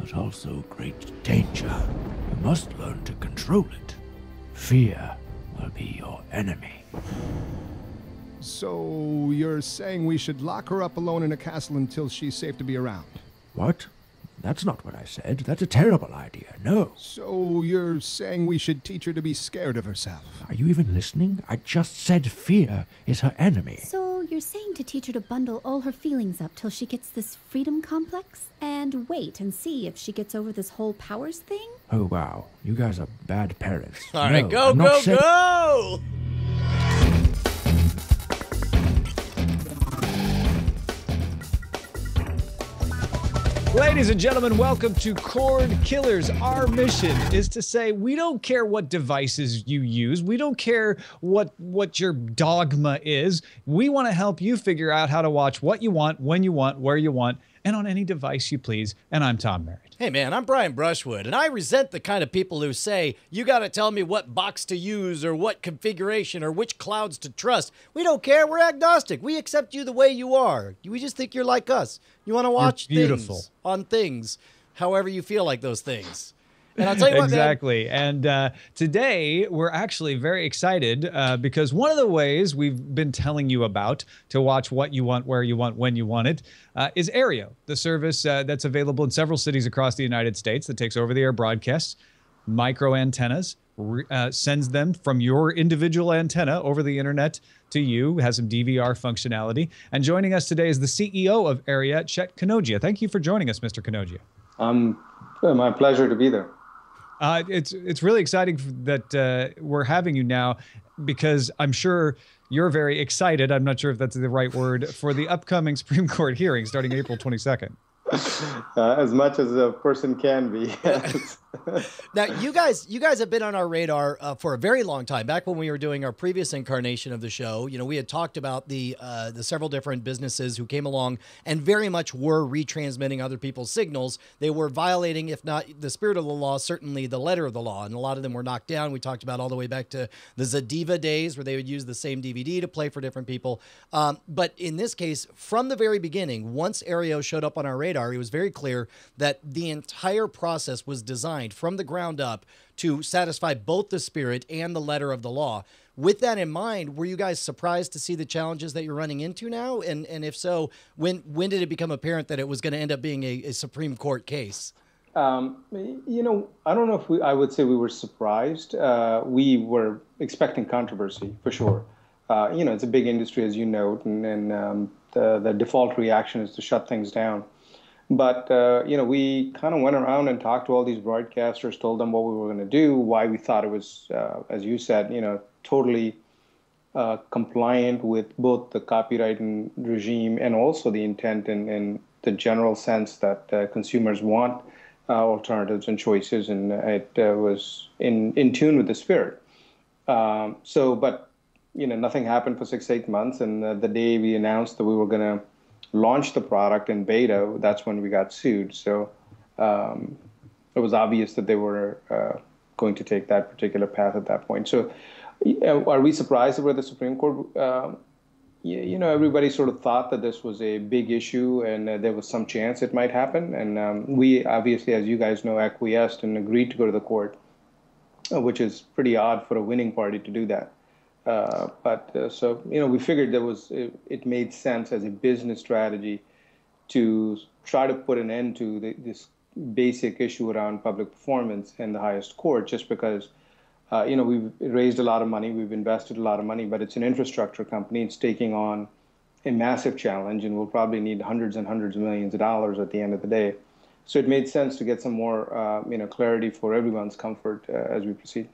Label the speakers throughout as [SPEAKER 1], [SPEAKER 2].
[SPEAKER 1] but also great danger. You must learn to control it. Fear will be your enemy.
[SPEAKER 2] So, you're saying we should lock her up alone in a castle until she's safe to be around?
[SPEAKER 1] What? That's not what I said. That's a terrible idea. No.
[SPEAKER 2] So, you're saying we should teach her to be scared of herself?
[SPEAKER 1] Are you even listening? I just said fear is her enemy.
[SPEAKER 3] So, you're saying to teach her to bundle all her feelings up till she gets this freedom complex? And wait and see if she gets over this whole powers thing?
[SPEAKER 1] Oh, wow. You guys are bad parents.
[SPEAKER 4] All right,
[SPEAKER 1] No,
[SPEAKER 4] go!
[SPEAKER 5] Ladies and gentlemen, welcome to Cordkillers. Our mission is to say we don't care what devices you use. We don't care what your dogma is. We want to help you figure out how to watch what you want, when you want, where you want, and on any device you please. And I'm Tom Merritt.
[SPEAKER 4] Hey man, I'm Brian Brushwood, and I resent the kind of people who say, you gotta tell me what box to use or what configuration or which clouds to trust. We don't care, we're agnostic. We accept you the way you are. We just think you're like us. You wanna watch things on things, however you feel like those things. And I'll tell you what,
[SPEAKER 5] exactly. And today we're actually very excited because one of the ways we've been telling you about to watch what you want, where you want, when you want it, is Aereo, the service that's available in several cities across the United States that takes over-the-air broadcasts, micro antennas, sends them from your individual antenna over the internet to you, has some DVR functionality. And joining us today is the CEO of Aereo, Chet Kanojia. Thank you for joining us, Mr. Kanojia.
[SPEAKER 6] My pleasure to be there.
[SPEAKER 5] It's really exciting that we're having you now because I'm sure you're very excited. I'm not sure if that's the right word for the upcoming Supreme Court hearing starting April 22nd.
[SPEAKER 6] As much as a person can be. Yes.
[SPEAKER 4] Now, you guys have been on our radar for a very long time. Back when we were doing our previous incarnation of the show, you know, we had talked about the several different businesses who came along and very much were retransmitting other people's signals. They were violating, if not the spirit of the law, certainly the letter of the law, and a lot of them were knocked down. We talked about all the way back to the Zadiva days where they would use the same DVD to play for different people. But in this case, from the very beginning, once Aereo showed up on our radar, it was very clear that the entire process was designed from the ground up to satisfy both the spirit and the letter of the law. With that in mind, were you guys surprised to see the challenges that you're running into now? And if so, when did it become apparent that it was going to end up being a Supreme Court case?
[SPEAKER 6] You know, I don't know if I would say we were surprised. We were expecting controversy for sure. You know, it's a big industry, as you note, and the default reaction is to shut things down. But, you know, we kind of went around and talked to all these broadcasters, told them what we were going to do, why we thought it was, as you said, you know, totally compliant with both the copyright regime and also the intent and the general sense that consumers want alternatives and choices. And it was in tune with the spirit. But, you know, nothing happened for 6-8 months. And the day we announced that we were going to launch the product in beta, that's when we got sued. So it was obvious that they were going to take that particular path at that point. So are we surprised that we're the Supreme Court? You know, everybody sort of thought that this was a big issue and there was some chance it might happen. And we obviously, as you guys know, acquiesced and agreed to go to the court, which is pretty odd for a winning party to do that. So, you know, we figured it made sense as a business strategy to try to put an end to this basic issue around public performance in the highest court, just because, you know, we've raised a lot of money, we've invested a lot of money, but it's an infrastructure company. It's taking on a massive challenge, and we'll probably need hundreds and hundreds of millions of dollars at the end of the day. So it made sense to get some more, you know, clarity for everyone's comfort as we proceed.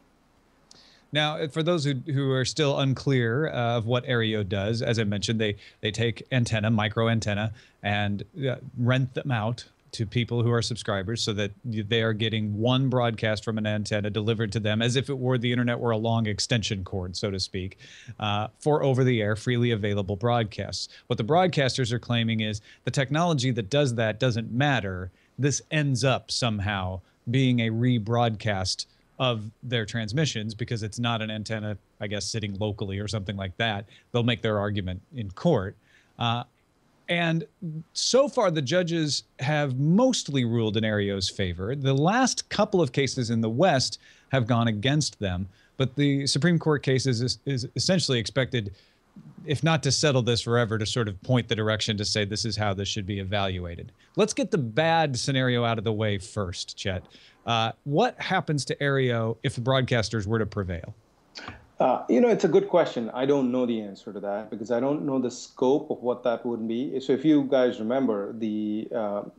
[SPEAKER 5] Now, for those who are still unclear of what Aereo does, as I mentioned, they take micro antenna, and rent them out to people who are subscribers so that they are getting one broadcast from an antenna delivered to them as if it were the internet were a long extension cord, so to speak, for over-the-air, freely available broadcasts. What the broadcasters are claiming is the technology that does that doesn't matter. This ends up somehow being a rebroadcast of their transmissions because it's not an antenna, I guess, sitting locally or something like that. They'll make their argument in court. And so far, the judges have mostly ruled in Aereo's favor. The last couple of cases in the West have gone against them. But the Supreme Court case is essentially expected, if not to settle this forever, to sort of point the direction to say this is how this should be evaluated. Let's get the bad scenario out of the way first, Chet. What happens to Aereo if the broadcasters were to prevail?
[SPEAKER 6] It's a good question. I don't know the answer to that because I don't know the scope of what that would be. So if you guys remember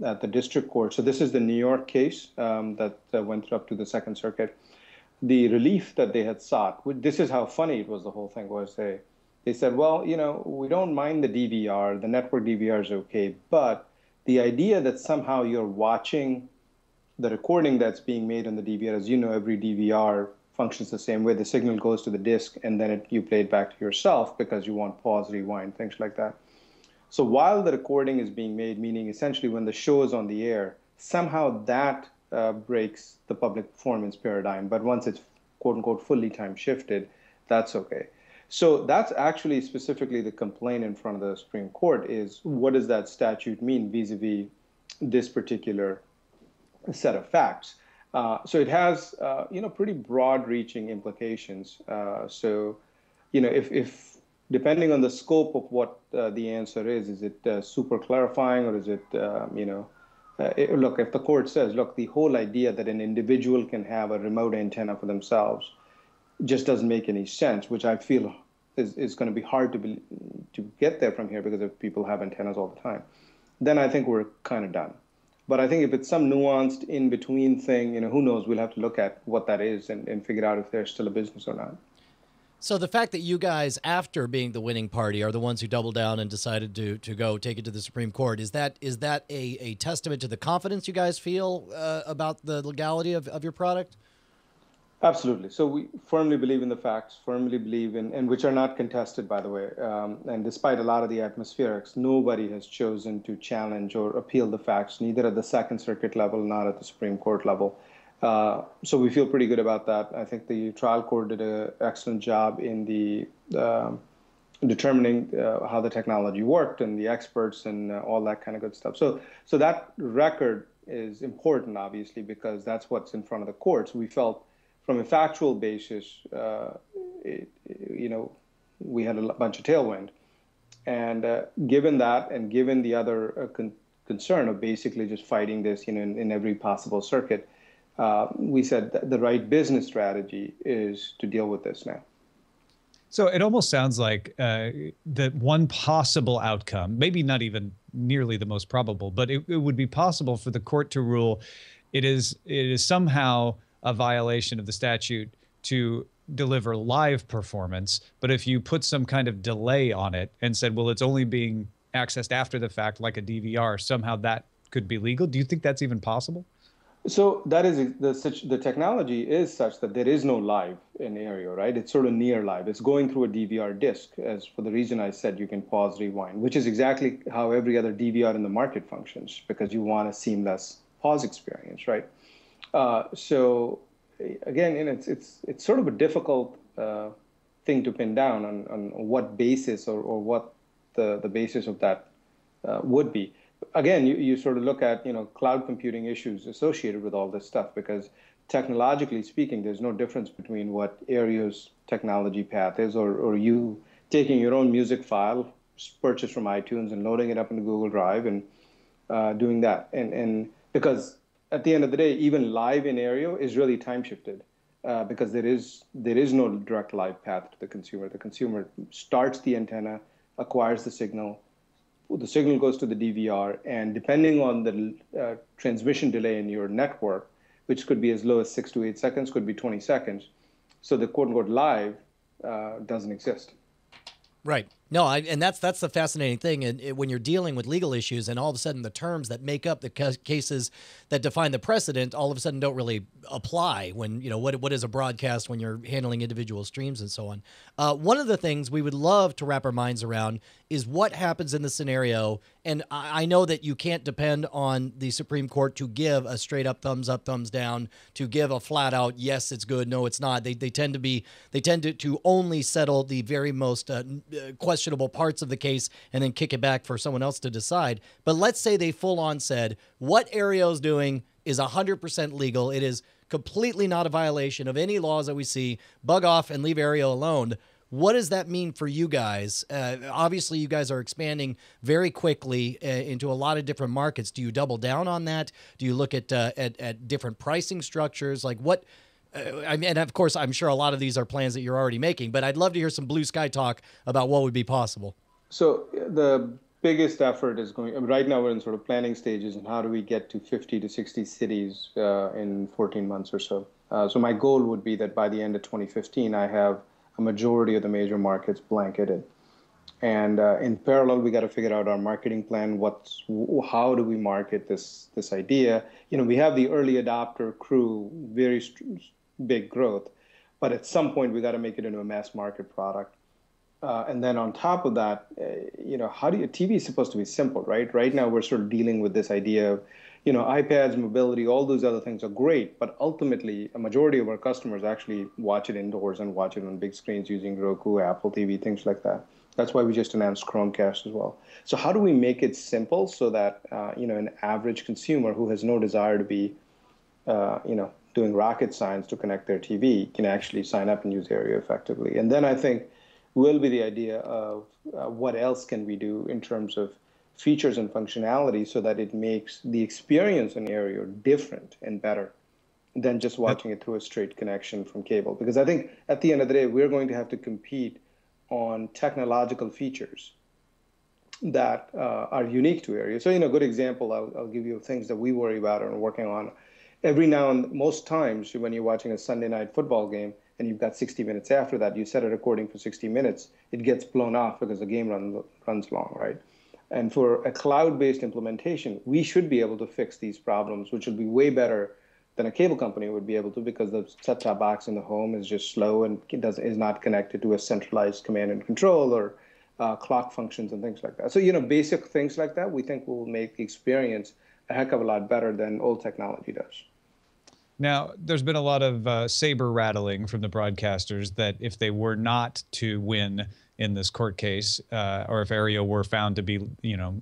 [SPEAKER 6] at the district court, so this is the New York case that went up to the Second Circuit. The relief that they had sought, this is how funny it was, the whole thing was they said, well, we don't mind the DVR, the network DVR is okay, but the idea that somehow you're watching the recording that's being made on the DVR, as you know, every DVR functions the same way. The signal goes to the disk and then you play it back to yourself because you want pause, rewind, things like that. So while the recording is being made, meaning essentially when the show is on the air, somehow that breaks the public performance paradigm. But once it's quote unquote fully time shifted, that's okay. So that's actually specifically the complaint in front of the Supreme Court is what does that statute mean vis-a-vis this particular set of facts? So it has, pretty broad-reaching implications. If depending on the scope of what the answer is it super clarifying or is it, look, if the court says, look, the whole idea that an individual can have a remote antenna for themselves just doesn't make any sense, which I feel is going to be hard to get there from here because if people have antennas all the time, then I think we're kind of done. But I think if it's some nuanced in-between thing, who knows? We'll have to look at what that is and figure out if there's still a business or not.
[SPEAKER 4] So the fact that you guys, after being the winning party, are the ones who doubled down and decided to go take it to the Supreme Court, is that a testament to the confidence you guys feel about the legality of your product?
[SPEAKER 6] Absolutely. So we firmly believe in the facts, firmly believe in, which are not contested, by the way. And despite a lot of the atmospherics, nobody has chosen to challenge or appeal the facts, neither at the Second Circuit level, not at the Supreme Court level. So we feel pretty good about that. I think the trial court did an excellent job in the determining how the technology worked and the experts and all that kind of good stuff. So that record is important, obviously, because that's what's in front of the courts. We felt from a factual basis, we had a bunch of tailwind. And given that and given the other concern of basically just fighting this in every possible circuit, we said that the right business strategy is to deal with this now.
[SPEAKER 5] So it almost sounds like that one possible outcome, maybe not even nearly the most probable, but it would be possible for the court to rule it is somehow a violation of the statute to deliver live performance. But if you put some kind of delay on it and said, well, it's only being accessed after the fact, like a DVR, somehow that could be legal. Do you think that's even possible?
[SPEAKER 6] So that is the technology is such that there is no live in Aereo, right? It's sort of near live. It's going through a DVR disc, as for the reason I said you can pause, rewind, which is exactly how every other DVR in the market functions, because you want a seamless pause experience, right? So again, it's sort of a difficult thing to pin down on what basis or what the basis of that would be. Again, you sort of look at cloud computing issues associated with all this stuff, because technologically speaking, there's no difference between what Aereo's technology path is or you taking your own music file purchased from iTunes and loading it up into Google Drive and doing that. And because at the end of the day, even live in Aereo is really time shifted because there is no direct live path to the consumer. The consumer starts the antenna, acquires the signal goes to the DVR, and depending on the transmission delay in your network, which could be as low as 6 to 8 seconds, could be 20 seconds. So the quote-unquote live doesn't exist.
[SPEAKER 4] Right. No, and that's the fascinating thing. And when you're dealing with legal issues and all of a sudden the terms that make up the cases that define the precedent all of a sudden don't really apply when, what is a broadcast when you're handling individual streams and so on. One of the things we would love to wrap our minds around is what happens in the scenario. And I know that you can't depend on the Supreme Court to give a straight up, thumbs down, to give a flat out, yes, it's good, no, it's not. They tend to only settle the very most questionable questionable parts of the case and then kick it back for someone else to decide. But let's say they full on said, what Aereo's doing is 100% legal. It is completely not a violation of any laws that we see. Bug off and leave Aereo alone. What does that mean for you guys? Obviously, you guys are expanding very quickly into a lot of different markets. Do you double down on that? Do you look at different pricing structures? Like what? I mean, and of course, I'm sure a lot of these are plans that you're already making, but I'd love to hear some blue sky talk about what would be possible.
[SPEAKER 6] So the biggest effort is going, right now we're in sort of planning stages, and how do we get to 50 to 60 cities in 14 months or so. So my goal would be that by the end of 2015, I have a majority of the major markets blanketed. And in parallel, we got to figure out our marketing plan. How do we market this idea? We have the early adopter crew, very big growth, but at some point we got to make it into a mass market product. And then on top of that, TV is supposed to be simple, right? Right now we're sort of dealing with this idea of, iPads, mobility, all those other things are great, but ultimately a majority of our customers actually watch it indoors and watch it on big screens using Roku, Apple TV, things like that. That's why we just announced Chromecast as well. So how do we make it simple so that, an average consumer who has no desire to be, doing rocket science to connect their TV can actually sign up and use Aereo effectively? And then I think will be the idea of what else can we do in terms of features and functionality so that it makes the experience in Aereo different and better than just watching it through a straight connection from cable. Because I think at the end of the day, we're going to have to compete on technological features that are unique to Aereo. So, a good example, I'll give you things that we worry about and are working on. Every now and most times when you're watching a Sunday night football game and you've got 60 minutes after that, you set a recording for 60 minutes, it gets blown off because the game runs long, right? And for a cloud-based implementation, we should be able to fix these problems, which will be way better than a cable company would be able to, because the set-top box in the home is just slow and is not connected to a centralized command and control or clock functions and things like that. So, basic things like that we think will make the experience a heck of a lot better than old technology does.
[SPEAKER 5] Now, there's been a lot of saber rattling from the broadcasters that if they were not to win in this court case, or if Aereo were found to be,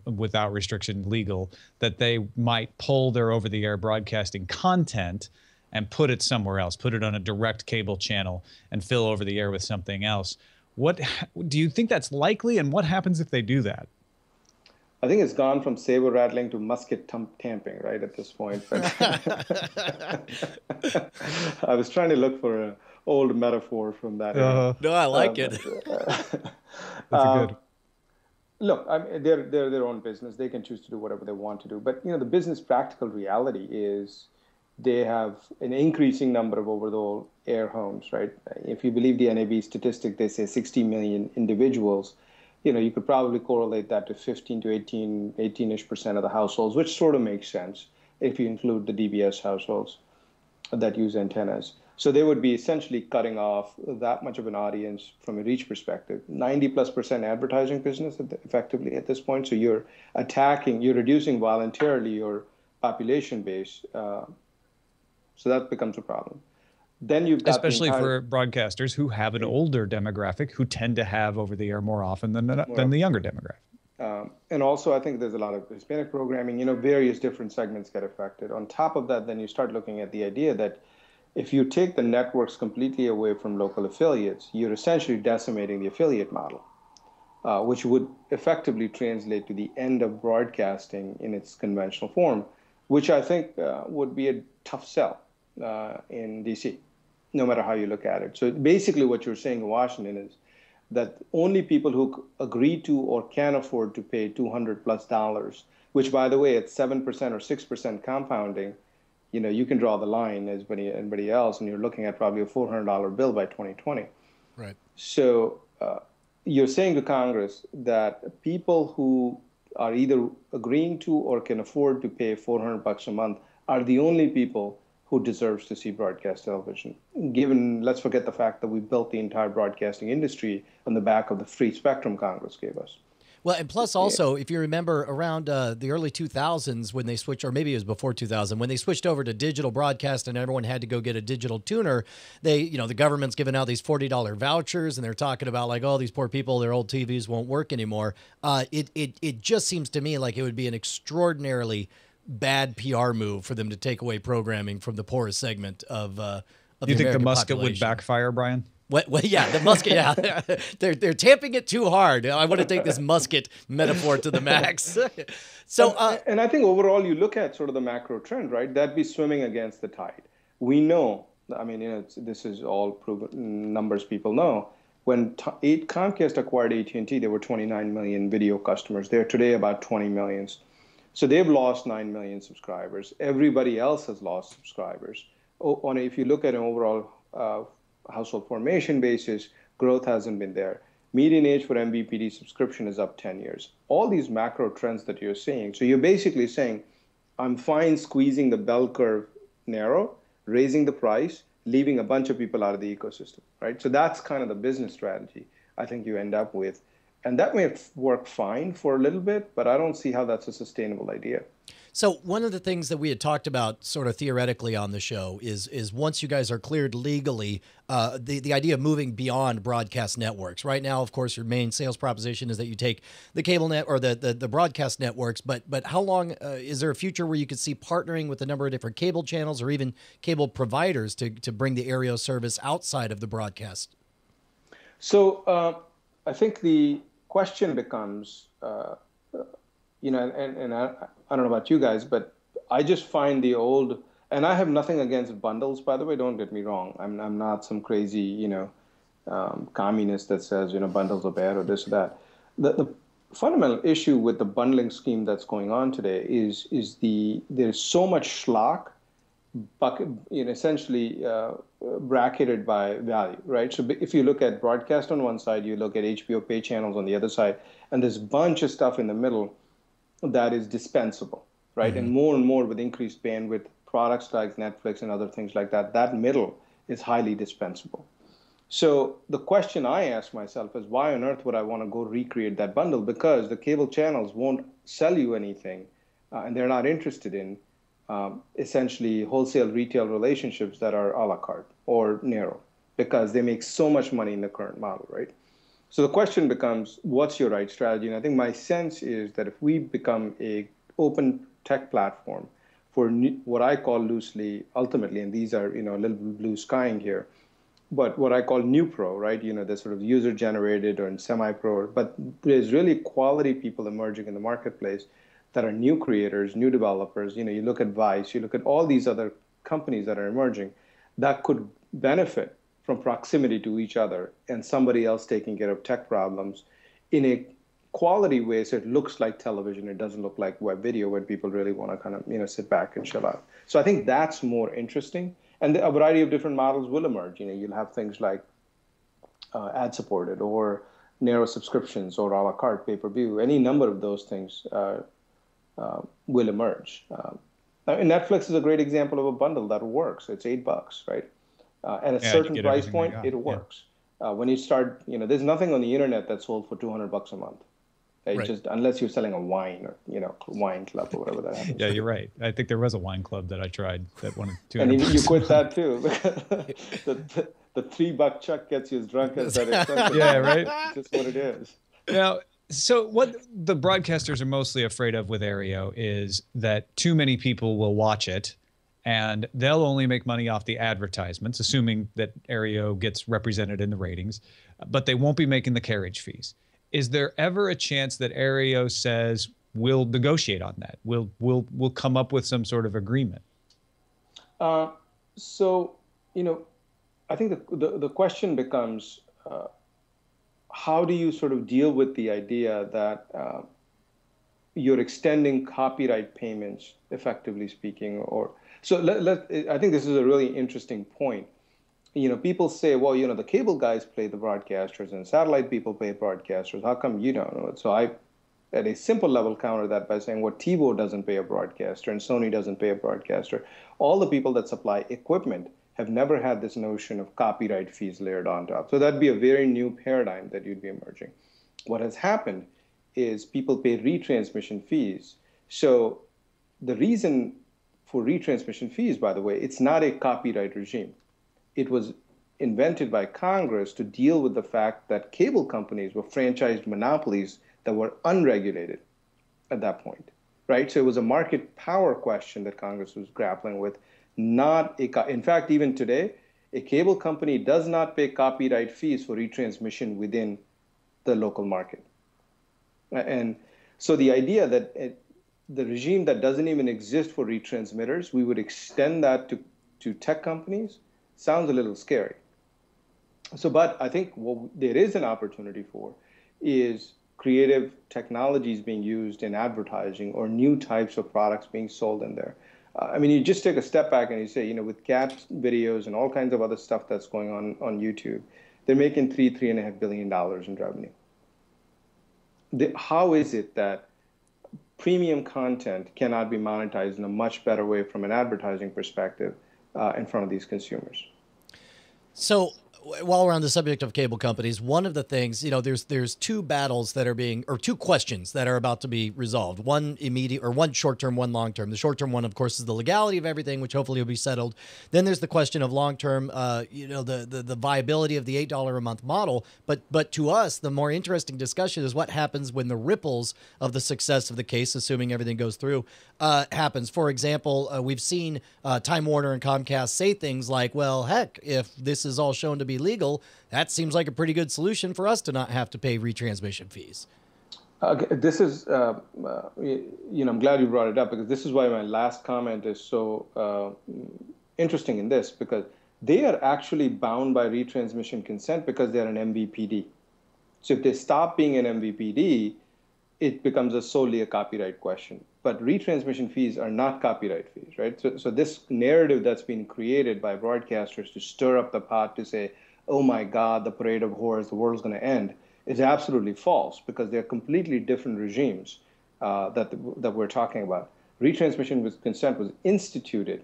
[SPEAKER 5] without restriction legal, that they might pull their over-the-air broadcasting content and put it somewhere else, put it on a direct cable channel and fill over the air with something else. What do you think that's likely, and what happens if they do that?
[SPEAKER 6] I think it's gone from saber rattling to musket tamping, right, at this point. But I was trying to look for an old metaphor from that.
[SPEAKER 4] No, I like it.
[SPEAKER 5] That's good.
[SPEAKER 6] Look, they're their own business. They can choose to do whatever they want to do. But, the business practical reality is they have an increasing number of over-the-air homes, right? If you believe the NAB statistic, they say 60 million individuals. You could probably correlate that to 15 to 18-ish% of the households, which sort of makes sense if you include the DBS households that use antennas. So they would be essentially cutting off that much of an audience from a reach perspective. 90+% advertising business effectively at this point. So you're reducing voluntarily your population base. So that becomes a problem. Then you've got
[SPEAKER 5] especially for broadcasters who have an older demographic who tend to have over the air more often than the younger demographic.
[SPEAKER 6] And also, I think there's a lot of Hispanic programming. Various different segments get affected. On top of that, then you start looking at the idea that if you take the networks completely away from local affiliates, you're essentially decimating the affiliate model, which would effectively translate to the end of broadcasting in its conventional form, which I think would be a tough sell in DC. No matter how you look at it. So basically what you're saying in Washington is that only people who agree to or can afford to pay $200+, which by the way, at 7% or 6% compounding, you can draw the line as anybody else, and you're looking at probably a $400 bill by 2020.
[SPEAKER 4] Right.
[SPEAKER 6] So you're saying to Congress that people who are either agreeing to or can afford to pay $400 a month are the only people who deserves to see broadcast television. Let's forget the fact that we built the entire broadcasting industry on the back of the free spectrum Congress gave us.
[SPEAKER 4] Well, and plus also, if you remember around the early 2000s when they switched, or maybe it was before 2000, when they switched over to digital broadcast and everyone had to go get a digital tuner, the government's giving out these $40 vouchers and they're talking about like, oh, these poor people, their old TVs won't work anymore. It just seems to me like it would be an extraordinarily bad PR move for them to take away programming from the poorest segment of the
[SPEAKER 5] You think the
[SPEAKER 4] American
[SPEAKER 5] Musket would
[SPEAKER 4] population.
[SPEAKER 5] backfire, Brian?
[SPEAKER 4] Well, yeah, the musket. Yeah, they're tamping it too hard. I want to take this musket metaphor to the max. So,
[SPEAKER 6] and I think overall, you look at sort of the macro trend, right? That'd be swimming against the tide. We know. I mean, this is all proven numbers. People know when Comcast acquired AT&T, there were 29 million video customers. They're today about 20 million. So they've lost 9 million subscribers. Everybody else has lost subscribers. If you look at an overall household formation basis, growth hasn't been there. Median age for MVPD subscription is up 10 years. All these macro trends that you're seeing. So you're basically saying, I'm fine squeezing the bell curve narrow, raising the price, leaving a bunch of people out of the ecosystem, right? So that's kind of the business strategy I think you end up with. And that may work fine for a little bit, but I don't see how that's a sustainable idea.
[SPEAKER 4] So one of the things that we had talked about sort of theoretically on the show is once you guys are cleared legally, the idea of moving beyond broadcast networks. Right now, of course, your main sales proposition is that you take the cable net or the broadcast networks. But how long is there a future where you could see partnering with a number of different cable channels or even cable providers to bring the Aereo service outside of the broadcast?
[SPEAKER 6] So I think the question becomes, and I don't know about you guys, but I just find the old, and I have nothing against bundles, by the way, don't get me wrong. I'm not some crazy, communist that says, bundles are bad or this or that. The fundamental issue with the bundling scheme that's going on today is there's so much schlock, essentially bracketed by value, right? So if you look at broadcast on one side, you look at HBO pay channels on the other side, and there's a bunch of stuff in the middle that is dispensable, right? Mm-hmm. And more with increased bandwidth, products like Netflix and other things like that, that middle is highly dispensable. So the question I ask myself is, why on earth would I want to go recreate that bundle? Because the cable channels won't sell you anything, and they're not interested in essentially wholesale retail relationships that are a la carte or narrow, because they make so much money in the current model, right? So the question becomes, what's your right strategy? And I think my sense is that if we become a open tech platform for what I call loosely, ultimately, and these are, a little blue skying here, but what I call new pro, right? The sort of user generated or semi-pro, but there's really quality people emerging in the marketplace that are new creators, new developers. You look at Vice, you look at all these other companies that are emerging that could benefit from proximity to each other and somebody else taking care of tech problems in a quality way so it looks like television. It doesn't look like web video when people really want to kind of, sit back and chill out. So I think that's more interesting. And a variety of different models will emerge. You'll have things like ad-supported or narrow subscriptions or a la carte pay-per-view. Any number of those things will emerge. And Netflix is a great example of a bundle that works. It's $8, right? At a certain price point, it works. When you start, there's nothing on the internet that's sold for $200 a month. Right? Just unless you're selling a wine or wine club or whatever that happens.
[SPEAKER 5] Yeah, you're right. I think there was a wine club that I tried that wanted $200.
[SPEAKER 6] And you quit that too. The $3 chuck gets you as drunk as that expensive.
[SPEAKER 5] Yeah, right.
[SPEAKER 6] It's just what it is.
[SPEAKER 5] Now, so what the broadcasters are mostly afraid of with Aereo is that too many people will watch it, and they'll only make money off the advertisements, assuming that Aereo gets represented in the ratings, but they won't be making the carriage fees. Is there ever a chance that Aereo says we'll negotiate on that? We'll come up with some sort of agreement?
[SPEAKER 6] So, I think the question becomes, how do you sort of deal with the idea that you're extending copyright payments, effectively speaking? I think this is a really interesting point. People say, well, the cable guys pay the broadcasters and satellite people pay broadcasters. How come you don't know it? So I, at a simple level, counter that by saying, well, TiVo doesn't pay a broadcaster and Sony doesn't pay a broadcaster. All the people that supply equipment have never had this notion of copyright fees layered on top. So that'd be a very new paradigm that you'd be emerging. What has happened is people pay retransmission fees. So the reason for retransmission fees, by the way, it's not a copyright regime. It was invented by Congress to deal with the fact that cable companies were franchised monopolies that were unregulated at that point, right? So it was a market power question that Congress was grappling with, not a, in fact, even today, a cable company does not pay copyright fees for retransmission within the local market. And so the idea that the regime that doesn't even exist for retransmitters, we would extend that to tech companies, sounds a little scary. So, but I think what there is an opportunity for is creative technologies being used in advertising or new types of products being sold in there. I mean, you just take a step back and you say, with cat videos and all kinds of other stuff that's going on YouTube, they're making $3.5 billion in revenue. How is it that premium content cannot be monetized in a much better way from an advertising perspective in front of these consumers?
[SPEAKER 4] So while we're on the subject of cable companies, one of the things, there's two battles that are two questions that are about to be resolved. One immediate, or one short-term, one long-term. The short-term one, of course, is the legality of everything, which hopefully will be settled. Then there's the question of long-term, the viability of the $8 a month model. But to us, the more interesting discussion is what happens when the ripples of the success of the case, assuming everything goes through, happens. For example, we've seen Time Warner and Comcast say things like, well, heck, if this is all shown to be legal, that seems like a pretty good solution for us to not have to pay retransmission fees.
[SPEAKER 6] This is, I'm glad you brought it up, because this is why my last comment is so interesting in this, because they are actually bound by retransmission consent because they're an MVPD. So if they stop being an MVPD, it becomes solely a copyright question. But retransmission fees are not copyright fees, right? So this narrative that's been created by broadcasters to stir up the pot to say, oh my God, the parade of horrors, the world's going to end, is absolutely false, because they're completely different regimes that we're talking about. Retransmission with consent was instituted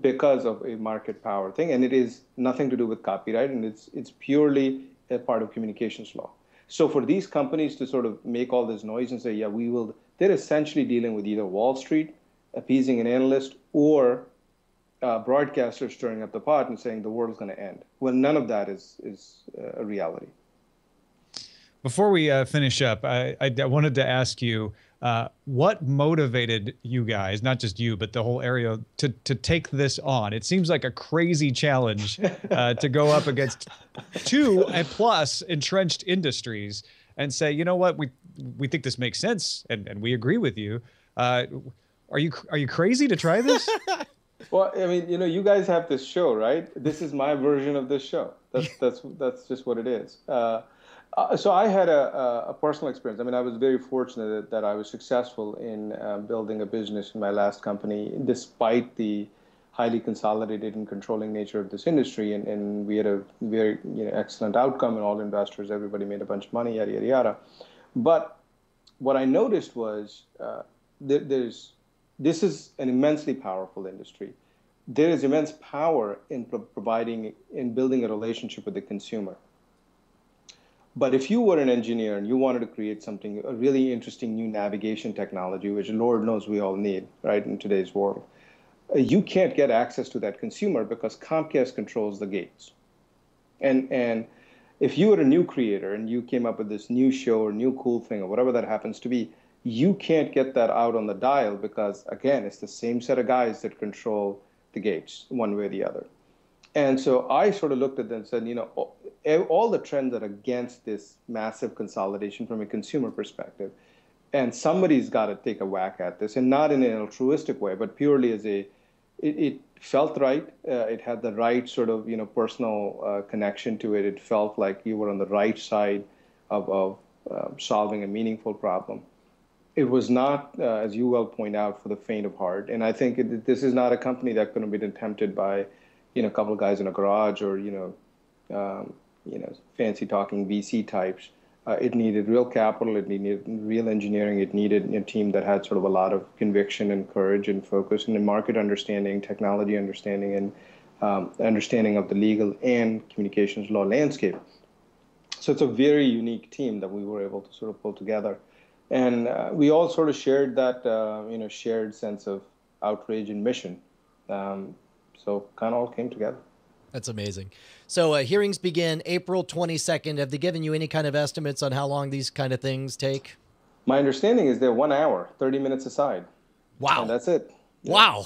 [SPEAKER 6] because of a market power thing, and it is nothing to do with copyright, and it's purely a part of communications law. So for these companies to sort of make all this noise and say, yeah, we will, they're essentially dealing with either Wall Street appeasing an analyst or broadcasters stirring up the pot and saying the world's going to end. Well, none of that is a reality.
[SPEAKER 5] Before we finish up, I wanted to ask you, what motivated you guys, not just you, but the whole Aereo, to take this on? It seems like a crazy challenge to go up against two plus entrenched industries and say, you know what, we think this makes sense, and we agree with you. Are you crazy to try this?
[SPEAKER 6] Well, I mean, you guys have this show, right? This is my version of this show. That's just what it is. So I had a personal experience. I mean, I was very fortunate that I was successful in building a business in my last company, despite the highly consolidated and controlling nature of this industry. And we had a very excellent outcome, and all investors, everybody made a bunch of money, yada, yada, yada. But what I noticed was this is an immensely powerful industry. There is immense power in building a relationship with the consumer. But if you were an engineer and you wanted to create something, a really interesting new navigation technology, which Lord knows we all need, right, in today's world, you can't get access to that consumer because Comcast controls the gates. And if you were a new creator and you came up with this new show or new cool thing or whatever that happens to be, you can't get that out on the dial because, again, it's the same set of guys that control the gates one way or the other. And so I sort of looked at them and said, all the trends are against this massive consolidation from a consumer perspective. And somebody's got to take a whack at this, and not in an altruistic way, but purely as it felt right. It had the right sort of, personal connection to it. It felt like you were on the right side of solving a meaningful problem. It was not, as you well point out, for the faint of heart. And I think this is not a company that could have been attempted by, a couple of guys in a garage or, fancy talking VC types. It needed real capital. It needed real engineering. It needed a team that had sort of a lot of conviction and courage and focus and market understanding, technology understanding, and understanding of the legal and communications law landscape. So it's a very unique team that we were able to sort of pull together. And we all sort of shared that, shared sense of outrage and mission. So kind of all came together.
[SPEAKER 4] That's amazing. So hearings begin April 22nd. Have they given you any kind of estimates on how long these kind of things take?
[SPEAKER 6] My understanding is they're 1 hour, 30 minutes aside.
[SPEAKER 4] Wow.
[SPEAKER 6] And that's it. Yeah.
[SPEAKER 4] Wow.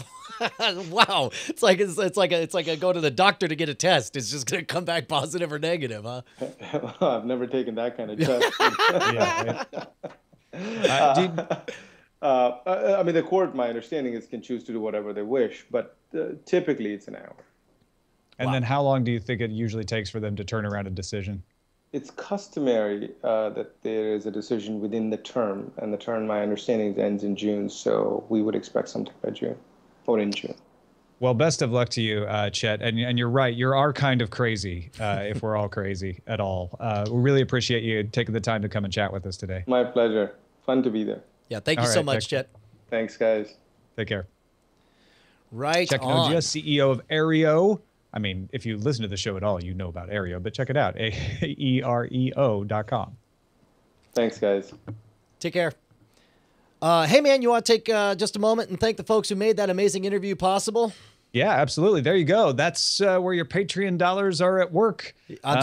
[SPEAKER 4] Wow. It's like a go to the doctor to get a test. It's just going to come back positive or negative, huh?
[SPEAKER 6] I've never taken that kind of test. I mean, the court, my understanding is, can choose to do whatever they wish, but typically it's an hour.
[SPEAKER 5] And then how long do you think it usually takes for them to turn around a decision?
[SPEAKER 6] It's customary that there is a decision within the term, and the term, my understanding, ends in June, so we would expect something by June, or in June.
[SPEAKER 5] Well, best of luck to you, Chet. And you're right. You are kind of crazy, if we're all crazy at all. We really appreciate you taking the time to come and chat with us today.
[SPEAKER 6] My pleasure. Fun to be there.
[SPEAKER 4] Yeah, thank you so much, Chet.
[SPEAKER 6] Thanks, guys.
[SPEAKER 5] Take care.
[SPEAKER 4] Right
[SPEAKER 5] Chet Kanojia, CEO of Aereo. I mean, if you listen to the show at all, you know about Aereo, but check it out, aereo.com.
[SPEAKER 6] Thanks, guys.
[SPEAKER 4] Take care. Hey, man, you want to take just a moment and thank the folks who made that amazing interview possible?
[SPEAKER 5] Yeah, absolutely. There you go. That's where your Patreon dollars are at work.
[SPEAKER 4] I'm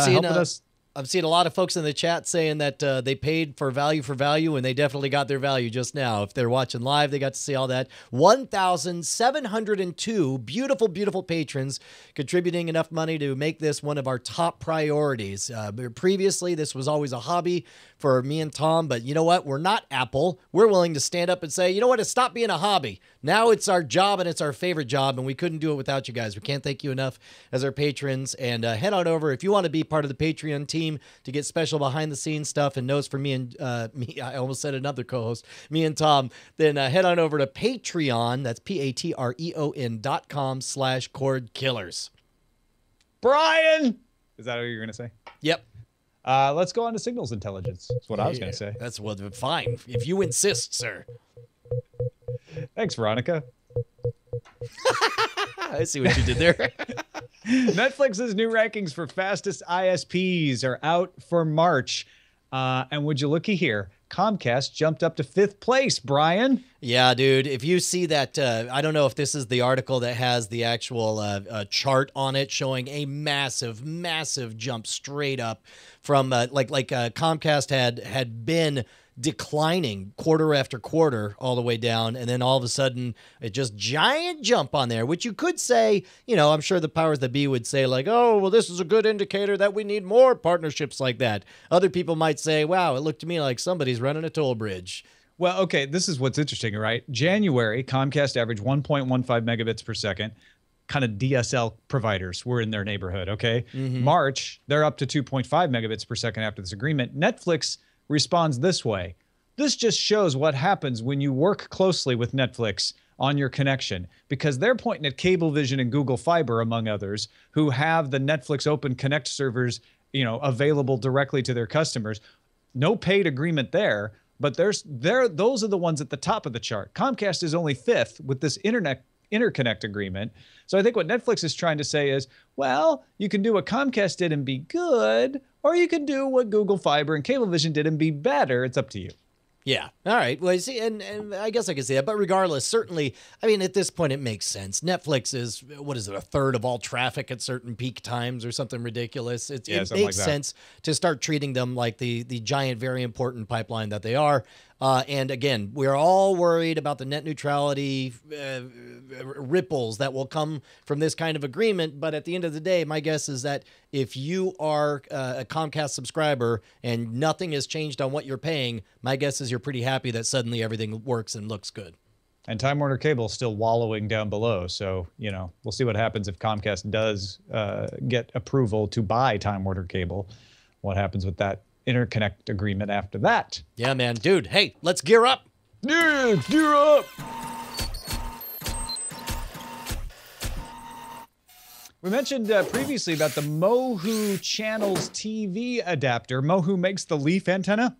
[SPEAKER 4] seeing a lot of folks in the chat saying that they paid for value, and they definitely got their value just now. If they're watching live, they got to see all that. 1,702 beautiful, beautiful patrons contributing enough money to make this one of our top priorities. Previously, this was always a hobby for me and Tom, but you know what? We're not Apple. We're willing to stand up and say, you know what? It stopped being a hobby. Now it's our job, and it's our favorite job, and we couldn't do it without you guys. We can't thank you enough as our patrons. And head on over if you want to be part of the Patreon team to get special behind-the-scenes stuff and notes for me and I almost said another co-host, me and Tom. Then head on over to Patreon. That's patreon.com/Cordkillers.
[SPEAKER 5] Brian, is that what you're going to say?
[SPEAKER 4] Yep.
[SPEAKER 5] Let's go on to signals intelligence. That's what I was going to say.
[SPEAKER 4] That's fine. If you insist, sir.
[SPEAKER 5] Thanks, Veronica.
[SPEAKER 4] I see what you did there.
[SPEAKER 5] Netflix's new rankings for fastest ISPs are out for March. And would you looky here, Comcast jumped up to 5th place, Brian.
[SPEAKER 4] Yeah, dude. If you see that, I don't know if this is the article that has the actual chart on it showing a massive, massive jump straight up from Comcast had been declining quarter after quarter all the way down, and then all of a sudden it just giant jump on there, which you could say, I'm sure the powers that be would say like, oh, well, this is a good indicator that we need more partnerships like that. Other people might say, wow, it looked to me like somebody's running a toll bridge.
[SPEAKER 5] Well, okay, this is what's interesting, right? January, Comcast averaged 1.15 megabits per second. Kind of DSL providers were in their neighborhood, okay? Mm-hmm. March, they're up to 2.5 megabits per second after this agreement. Netflix responds this way. This just shows what happens when you work closely with Netflix on your connection, because they're pointing at Cablevision and Google Fiber, among others, who have the Netflix Open Connect servers, available directly to their customers. No paid agreement there, but those are the ones at the top of the chart. Comcast is only 5th with this interconnect agreement. So I think what Netflix is trying to say is, well, you can do what Comcast did and be good, or you can do what Google Fiber and Cablevision did and be better. It's up to you.
[SPEAKER 4] Yeah. All right. Well, you see, and I guess I can see that. But regardless, certainly, I mean, at this point, it makes sense. Netflix is, what is it, 1/3 of all traffic at certain peak times or something ridiculous. It makes sense to start treating them like the giant, very important pipeline that they are. And again, we're all worried about the net neutrality ripples that will come from this kind of agreement. But at the end of the day, my guess is that if you are a Comcast subscriber and nothing has changed on what you're paying, my guess is you're pretty happy that suddenly everything works and looks good.
[SPEAKER 5] And Time Warner Cable is still wallowing down below. So, we'll see what happens if Comcast does get approval to buy Time Warner Cable. What happens with that interconnect agreement after that?
[SPEAKER 4] Yeah, man. Dude, hey, let's gear up.
[SPEAKER 5] Yeah, gear up. We mentioned previously about the Mohu Channels TV adapter. Mohu makes the Leaf antenna.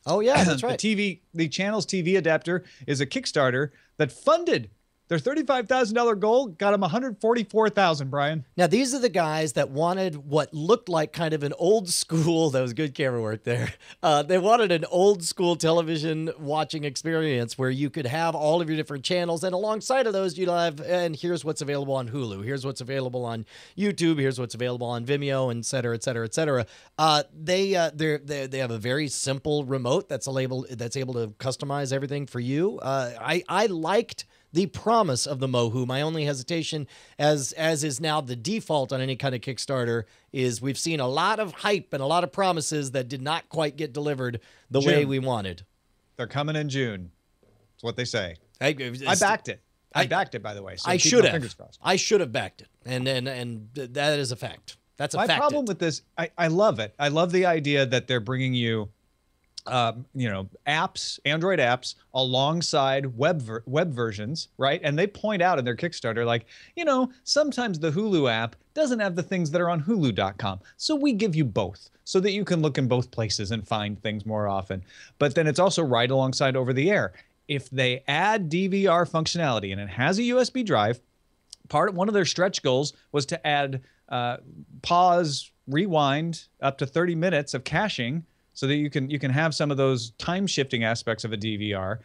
[SPEAKER 4] Oh, yeah, that's right.
[SPEAKER 5] The Channels TV adapter is a Kickstarter that funded Their $35,000 goal got them $144,000, Brian.
[SPEAKER 4] Now, these are the guys that wanted what looked like kind of an old school, that was good camera work there. They wanted an old school television watching experience where you could have all of your different channels. And alongside of those, you'd have, and here's what's available on Hulu. Here's what's available on YouTube. Here's what's available on Vimeo, and et cetera, et cetera, et cetera. They have a very simple remote that's able to customize everything for you. I liked the promise of the Mohu. My only hesitation, as is now the default on any kind of Kickstarter, is we've seen a lot of hype and a lot of promises that did not quite get delivered the way we wanted.
[SPEAKER 5] They're coming in June. That's what they say.
[SPEAKER 4] I
[SPEAKER 5] backed it. I backed it, by the way. So
[SPEAKER 4] I should have. I should have backed it, and that is a fact. That's a fact.
[SPEAKER 5] My problem with this, I love it. I love the idea that they're bringing you apps, Android apps, alongside web versions, right? And they point out in their Kickstarter, like, sometimes the Hulu app doesn't have the things that are on Hulu.com. So we give you both so that you can look in both places and find things more often. But then it's also right alongside over the air. If they add DVR functionality and it has a USB drive, one of their stretch goals was to add pause, rewind up to 30 minutes of caching, so that you can have some of those time shifting aspects of a DVR,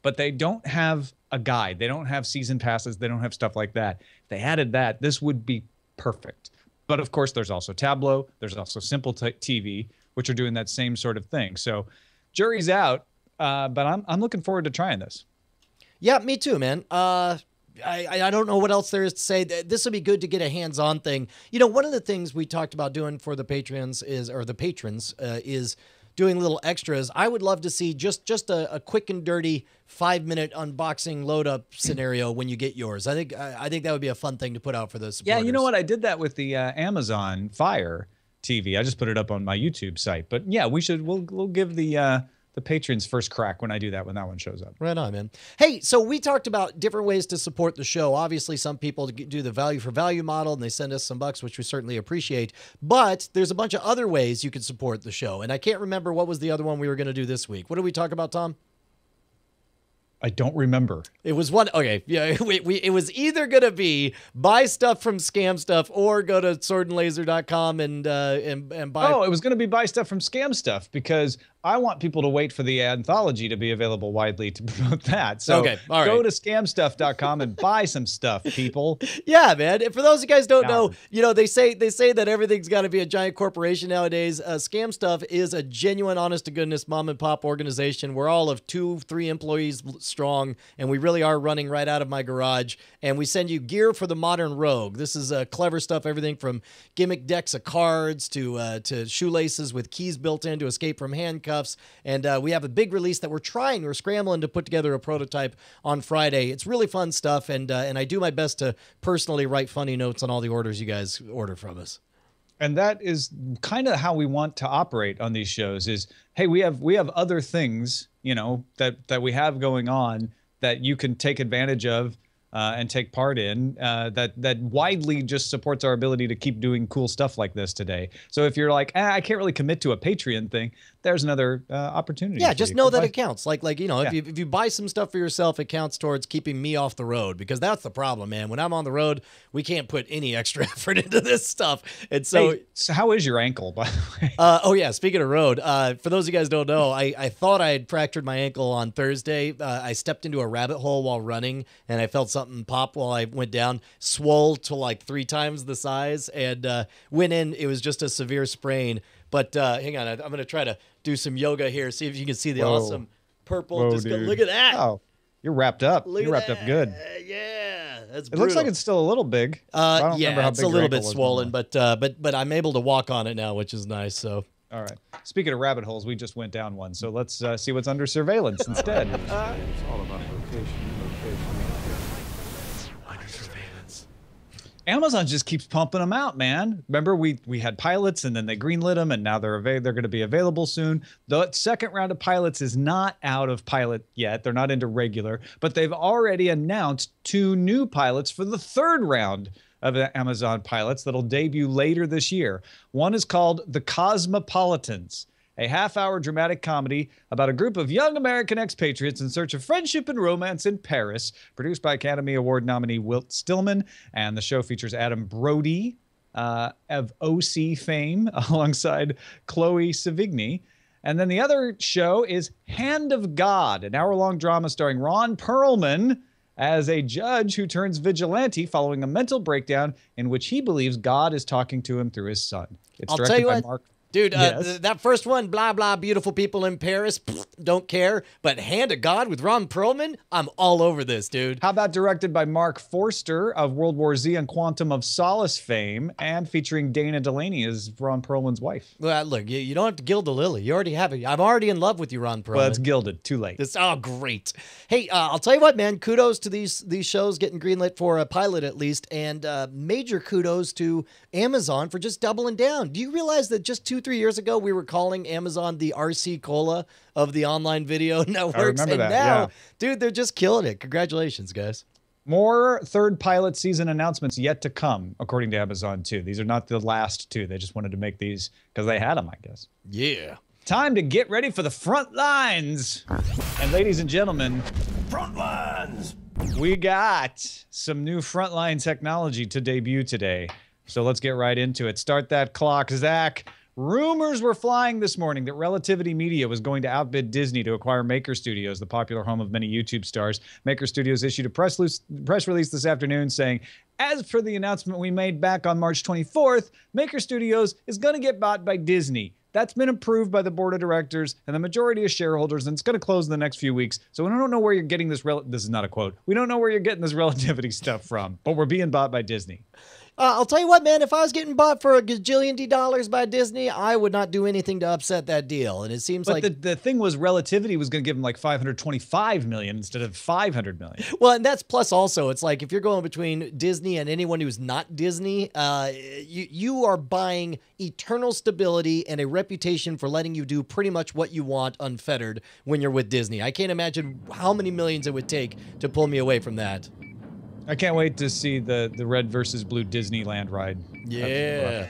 [SPEAKER 5] but they don't have a guide. They don't have season passes. They don't have stuff like that. If they added that, this would be perfect. But of course, there's also Tableau. There's also Simple TV, which are doing that same sort of thing. So jury's out, but I'm looking forward to trying this.
[SPEAKER 4] Yeah, me too, man. I don't know what else there is to say. This would be good to get a hands-on thing. One of the things we talked about doing for the patrons is doing little extras. I would love to see just a quick and dirty 5-minute unboxing load-up scenario when you get yours. I think that would be a fun thing to put out for the supporters.
[SPEAKER 5] Yeah, you know what? I did that with the Amazon Fire TV. I just put it up on my YouTube site. But yeah, we'll give the patrons first crack when I do that, when that one shows up.
[SPEAKER 4] Right on, man. Hey, so we talked about different ways to support the show. Obviously, some people do the value for value model and they send us some bucks, which we certainly appreciate. But there's a bunch of other ways you can support the show. And I can't remember what was the other one we were going to do this week. What did we talk about, Tom?
[SPEAKER 5] I don't remember.
[SPEAKER 4] It was one. Okay. Yeah. It was either going to be buy stuff from Scam Stuff or go to swordandlaser.com and buy.
[SPEAKER 5] Oh, it was going to be buy stuff from Scam Stuff because I want people to wait for the anthology to be available widely to promote that. So
[SPEAKER 4] okay, all right.
[SPEAKER 5] Go to scamstuff.com and buy some stuff, people.
[SPEAKER 4] Yeah, man. And for those of you guys who don't know, they say that everything's got to be a giant corporation nowadays. Scam Stuff is a genuine, honest to goodness mom and pop organization. We're all of 2-3 employees strong, and we really are running right out of my garage. And we send you gear for the modern rogue. This is clever stuff, everything from gimmick decks of cards to shoelaces with keys built in to escape from handcuffs. And we have a big release that we're scrambling to put together a prototype on Friday. It's really fun stuff, and I do my best to personally write funny notes on all the orders you guys order from us.
[SPEAKER 5] And that is kind of how we want to operate on these shows is, hey, we have other things, that we have going on that you can take advantage of and take part in that widely just supports our ability to keep doing cool stuff like this today. So if you're like, I can't really commit to a Patreon thing, there's another opportunity.
[SPEAKER 4] Yeah, just know that it counts. If you buy some stuff for yourself, it counts towards keeping me off the road, because that's the problem, man. When I'm on the road, we can't put any extra effort into this stuff. And so,
[SPEAKER 5] so how is your ankle, by the way?
[SPEAKER 4] Oh yeah, speaking of road, for those of you guys who don't know, I thought I had fractured my ankle on Thursday. I stepped into a rabbit hole while running, and I felt something pop while I went down, swole to like 3 times the size, and went in. It was just a severe sprain. But hang on, I'm going to try to do some yoga here. See if you can see the awesome purple.
[SPEAKER 5] Whoa,
[SPEAKER 4] look at that.
[SPEAKER 5] Oh, you're wrapped up. You're wrapped up good.
[SPEAKER 4] Yeah, that's
[SPEAKER 5] It
[SPEAKER 4] brutal.
[SPEAKER 5] looks like it's still a little big. I don't remember how
[SPEAKER 4] it's
[SPEAKER 5] big
[SPEAKER 4] a
[SPEAKER 5] your
[SPEAKER 4] little
[SPEAKER 5] ankle
[SPEAKER 4] bit
[SPEAKER 5] was
[SPEAKER 4] swollen,
[SPEAKER 5] before.
[SPEAKER 4] but I'm able to walk on it now, which is nice. So.
[SPEAKER 5] All right. Speaking of rabbit holes, we just went down one. So let's see what's under surveillance instead.
[SPEAKER 7] It's all about location.
[SPEAKER 1] Under surveillance.
[SPEAKER 5] Amazon just keeps pumping them out, man. Remember, we had pilots, and then they greenlit them, and now they're going to be available soon. The second round of pilots is not out of pilot yet. They're not into regular, but they've already announced 2 new pilots for the 3rd round of Amazon pilots that'll debut later this year. One is called The Cosmopolitans, a half-hour dramatic comedy about a group of young American expatriates in search of friendship and romance in Paris, produced by Academy Award nominee Wilt Stillman. And the show features Adam Brody of OC fame alongside Chloe Sevigny. And then the other show is Hand of God, an hour-long drama starring Ron Perlman as a judge who turns vigilante following a mental breakdown in which he believes God is talking to him through his son. It's directed by Mark.
[SPEAKER 4] Dude,
[SPEAKER 5] Yes.
[SPEAKER 4] that first one, blah, blah, beautiful people in Paris, don't care. But Hand of God with Ron Perlman, I'm all over this, dude.
[SPEAKER 5] How about directed by Mark Forster of World War Z and Quantum of Solace fame, and featuring Dana Delaney as Ron Perlman's wife?
[SPEAKER 4] Well, look, you don't have to gild the lily. You already have it. I'm already in love with you, Ron Perlman.
[SPEAKER 5] Well, it's gilded. Too late.
[SPEAKER 4] Oh, great. Hey, I'll tell you what, man. Kudos to these shows getting greenlit for a pilot at least, and major kudos to Amazon for just doubling down. Do you realize that just 2-3 years ago we were calling Amazon the RC Cola of the online video networks?
[SPEAKER 5] I remember
[SPEAKER 4] and
[SPEAKER 5] that,
[SPEAKER 4] now,
[SPEAKER 5] yeah.
[SPEAKER 4] dude, they're just killing it. Congratulations, guys.
[SPEAKER 5] More third pilot season announcements yet to come, according to Amazon, too. These are not the last two. They just wanted to make these because they had them, I guess.
[SPEAKER 4] Yeah.
[SPEAKER 5] Time to get ready for the front lines. And ladies and gentlemen,
[SPEAKER 1] Front lines!
[SPEAKER 5] we got some new frontline technology to debut today. So let's get right into it. Start that clock, Zach. Rumors were flying this morning that Relativity Media was going to outbid Disney to acquire Maker Studios, the popular home of many YouTube stars. Maker Studios issued a press release this afternoon saying, as per the announcement we made back on March 24th, Maker Studios is going to get bought by Disney. That's been approved by the board of directors and the majority of shareholders, and it's going to close in the next few weeks. So we don't know where you're getting this. This is not a quote. We don't know where you're getting this relativity stuff from, but we're being bought by Disney.
[SPEAKER 4] I'll tell you what, man, if I was getting bought for a gajillion dollars by Disney, I would not do anything to upset that deal. And it seems
[SPEAKER 5] But
[SPEAKER 4] like
[SPEAKER 5] the thing was, Relativity was going to give them like $525 million instead of $500 million.
[SPEAKER 4] well, and that's plus also, it's like if you're going between Disney and anyone who's not Disney, you are buying eternal stability and a reputation for letting you do pretty much what you want unfettered when you're with Disney. I can't imagine how many millions it would take to pull me away from that.
[SPEAKER 5] I can't wait to see the red versus blue Disneyland ride.
[SPEAKER 4] Yeah.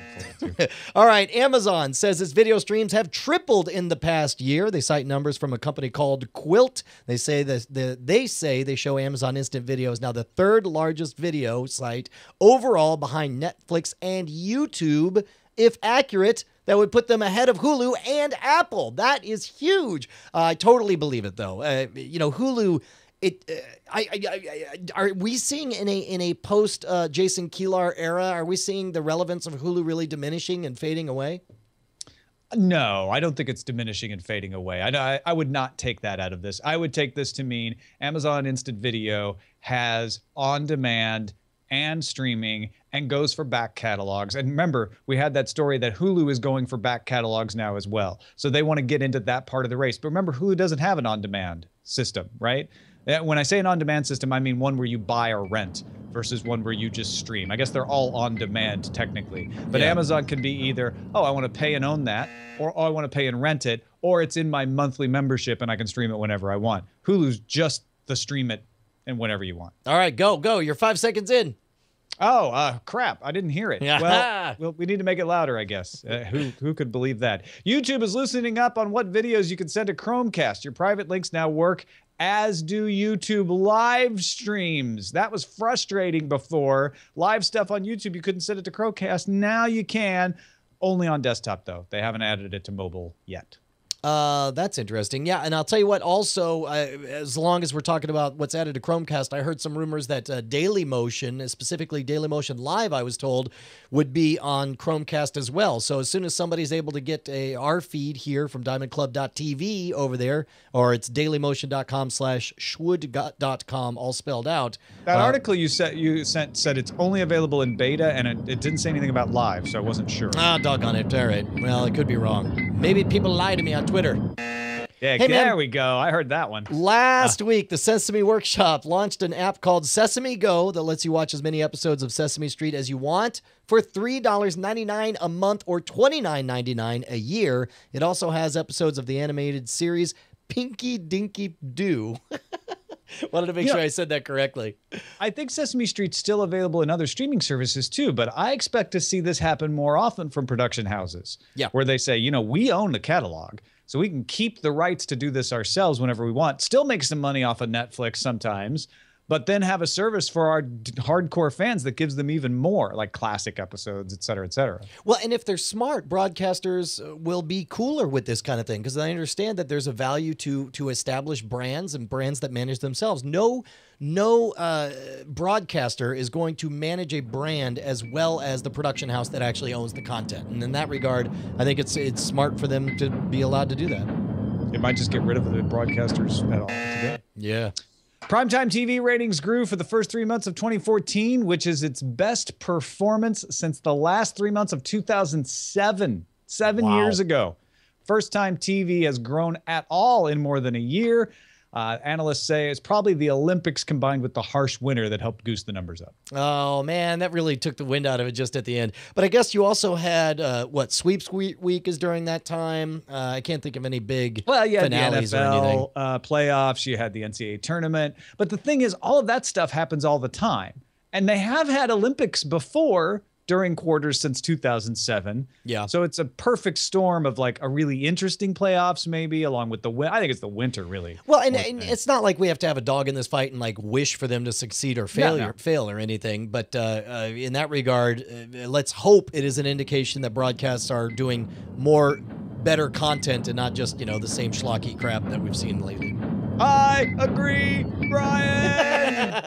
[SPEAKER 4] All right. Amazon says its video streams have tripled in the past year. They cite numbers from a company called Quilt. They say they show Amazon Instant Video is now the third largest video site overall behind Netflix and YouTube. If accurate, that would put them ahead of Hulu and Apple. That is huge. I totally believe it, though. Hulu. Are we seeing in a post Jason Kilar era? Are we seeing the relevance of Hulu really diminishing and fading away?
[SPEAKER 5] No, I don't think it's diminishing and fading away. I would not take that out of this. I would take this to mean Amazon Instant Video has on-demand and streaming and goes for back catalogs. And remember, we had that story that Hulu is going for back catalogs now as well. So they want to get into that part of the race. But remember, Hulu doesn't have an on-demand system, right? When I say an on-demand system, I mean one where you buy or rent versus one where you just stream. I guess they're all on-demand technically. But
[SPEAKER 4] Yeah.
[SPEAKER 5] Amazon can be either, oh, I want to pay and own that, or oh, I want to pay and rent it, or it's in my monthly membership and I can stream it whenever I want. Hulu's just the stream it and whenever you want.
[SPEAKER 4] All right, go. You're 5 seconds in.
[SPEAKER 5] Oh, crap. I didn't hear it.
[SPEAKER 4] Yeah.
[SPEAKER 5] Well, we need to make it louder, I guess. Who could believe that? YouTube is loosening up on what videos you can send to Chromecast. Your private links now work, as do YouTube live streams. That was frustrating before. Live stuff on YouTube, you couldn't send it to Chromecast. Now you can. Only on desktop, though. They haven't added it to mobile yet.
[SPEAKER 4] That's interesting. Yeah, and I'll tell you what, also, as long as we're talking about what's added to Chromecast, I heard some rumors that Dailymotion, specifically Dailymotion Live, I was told, would be on Chromecast as well. So as soon as somebody's able to get our feed here from diamondclub.tv over there, or it's dailymotion.com/schwood.com, all spelled out.
[SPEAKER 5] That article you sent said it's only available in beta, and it didn't say anything about live, so I wasn't sure.
[SPEAKER 4] Doggone it. All right. Well, it could be wrong. Maybe people lie to me on Twitter.
[SPEAKER 5] Yeah,
[SPEAKER 4] Hey,
[SPEAKER 5] there
[SPEAKER 4] man.
[SPEAKER 5] we go. I heard that one.
[SPEAKER 4] Last week, the Sesame Workshop launched an app called Sesame Go that lets you watch as many episodes of Sesame Street as you want for $3.99 a month or $29.99 a year. It also has episodes of the animated series Pinky Dinky Doo. Wanted to make sure I said that correctly.
[SPEAKER 5] I think Sesame Street's still available in other streaming services too, but I expect to see this happen more often from production houses.
[SPEAKER 4] Yeah.
[SPEAKER 5] Where they say, we own the catalog, so we can keep the rights to do this ourselves whenever we want. Still make some money off of Netflix sometimes, but then have a service for our hardcore fans that gives them even more, like classic episodes, et cetera, et cetera.
[SPEAKER 4] Well, and if they're smart, broadcasters will be cooler with this kind of thing because I understand that there's a value to establish brands and brands that manage themselves. No broadcaster is going to manage a brand as well as the production house that actually owns the content. And in that regard, I think it's smart for them to be allowed to do that.
[SPEAKER 5] It might just get rid of the broadcasters at all together.
[SPEAKER 4] Yeah.
[SPEAKER 5] Primetime TV ratings grew for the first 3 months of 2014, which is its best performance since the last 3 months of 2007, 7 years ago. First time TV has grown at all in more than a year. Analysts say it's probably the Olympics combined with the harsh winter that helped goose the numbers up.
[SPEAKER 4] Oh, man, that really took the wind out of it just at the end. But I guess you also had, Sweeps Week is during that time. I can't think of any big finales
[SPEAKER 5] the
[SPEAKER 4] or anything.
[SPEAKER 5] NFL playoffs, you had the NCAA tournament. But the thing is, all of that stuff happens all the time. And they have had Olympics before during quarters since 2007.
[SPEAKER 4] Yeah.
[SPEAKER 5] So it's a perfect storm of like a really interesting playoffs, maybe along with I think it's the winter, really.
[SPEAKER 4] Well, and it's not like we have to have a dog in this fight and like wish for them to succeed or fail or anything. But in that regard, let's hope it is an indication that broadcasts are doing better content and not just, the same schlocky crap that we've seen lately.
[SPEAKER 5] I agree, Brian.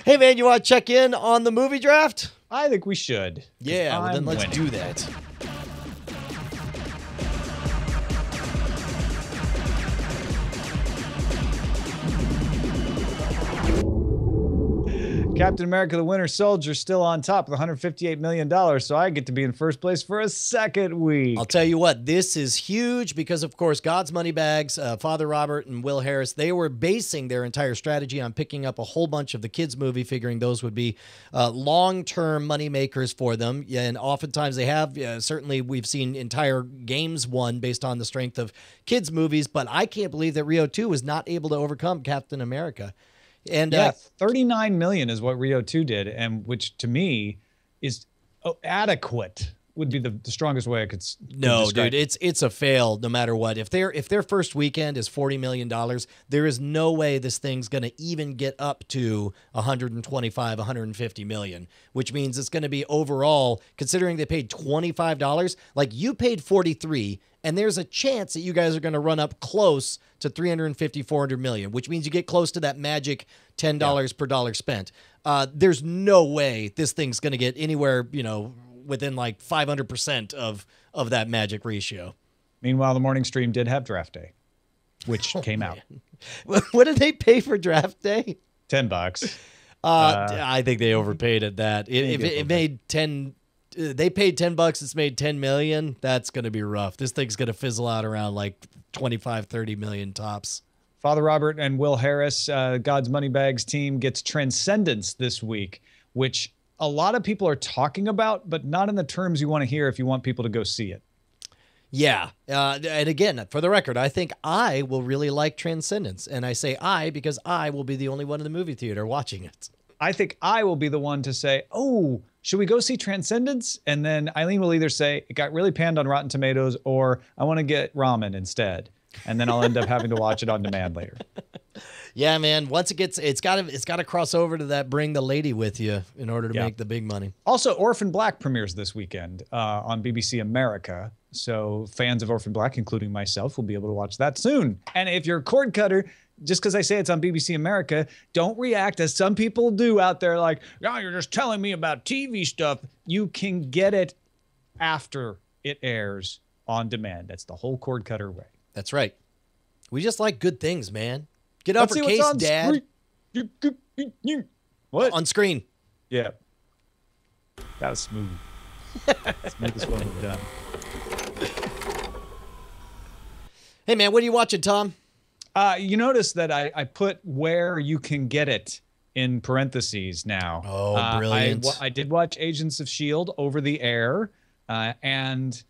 [SPEAKER 4] Hey, man, you want to check in on the movie draft?
[SPEAKER 5] I think we should.
[SPEAKER 4] Yeah, well, then let's do that.
[SPEAKER 5] Captain America the Winter Soldier still on top with $158 million, so I get to be in first place for a second week.
[SPEAKER 4] I'll tell you what, this is huge because, of course, God's Moneybags, Father Robert and Will Harris, they were basing their entire strategy on picking up a whole bunch of the kids' movie, figuring those would be long-term money makers for them. Yeah, and oftentimes they have. Certainly, we've seen entire games won based on the strength of kids' movies, but I can't believe that Rio 2 was not able to overcome Captain America. And
[SPEAKER 5] 39 million is what Rio 2 did, and which to me is adequate. Would be the strongest way I could.
[SPEAKER 4] No, dude, it's a fail no matter what. If their first weekend is $40 million, there is no way this thing's going to even get up to 125, 150 million, which means it's going to be overall, considering they paid $25, like you paid 43, and there's a chance that you guys are going to run up close to 350, 400 million, which means you get close to that magic $10 per dollar spent. There's no way this thing's going to get anywhere, within like 500% of that magic ratio.
[SPEAKER 5] Meanwhile, the morning stream did have draft day, which came out.
[SPEAKER 4] What did they pay for draft day?
[SPEAKER 5] $10.
[SPEAKER 4] I think they overpaid at that. It made 10. They paid $10. It's made 10 million. That's going to be rough. This thing's going to fizzle out around like 25, 30 million tops.
[SPEAKER 5] Father Robert and Will Harris, God's Moneybags team, gets Transcendence this week, which a lot of people are talking about, but not in the terms you want to hear if you want people to go see it.
[SPEAKER 4] Yeah. And again, for the record, I think I will really like Transcendence. And I say I because I will be the only one in the movie theater watching it.
[SPEAKER 5] I think I will be the one to say, oh, should we go see Transcendence? And then Eileen will either say, it got really panned on Rotten Tomatoes, or I want to get ramen instead. And then I'll end up having to watch it on demand later.
[SPEAKER 4] Yeah, man. Once it's got to cross over to that bring the lady with you in order to make the big money.
[SPEAKER 5] Also, Orphan Black premieres this weekend on BBC America. So fans of Orphan Black, including myself, will be able to watch that soon. And if you're a cord cutter, just because I say it's on BBC America, don't react as some people do out there like, oh, you're just telling me about TV stuff. You can get it after it airs on demand. That's the whole cord cutter way.
[SPEAKER 4] That's right. We just like good things, man. Get uppercase, Dad.
[SPEAKER 5] What?
[SPEAKER 4] On screen.
[SPEAKER 5] Yeah. That was smooth. Smoothest one we've done.
[SPEAKER 4] Hey, man, what are you watching, Tom?
[SPEAKER 5] You notice that I put where you can get it in parentheses now.
[SPEAKER 4] Oh, brilliant.
[SPEAKER 5] I did watch Agents of S.H.I.E.L.D. over the air, and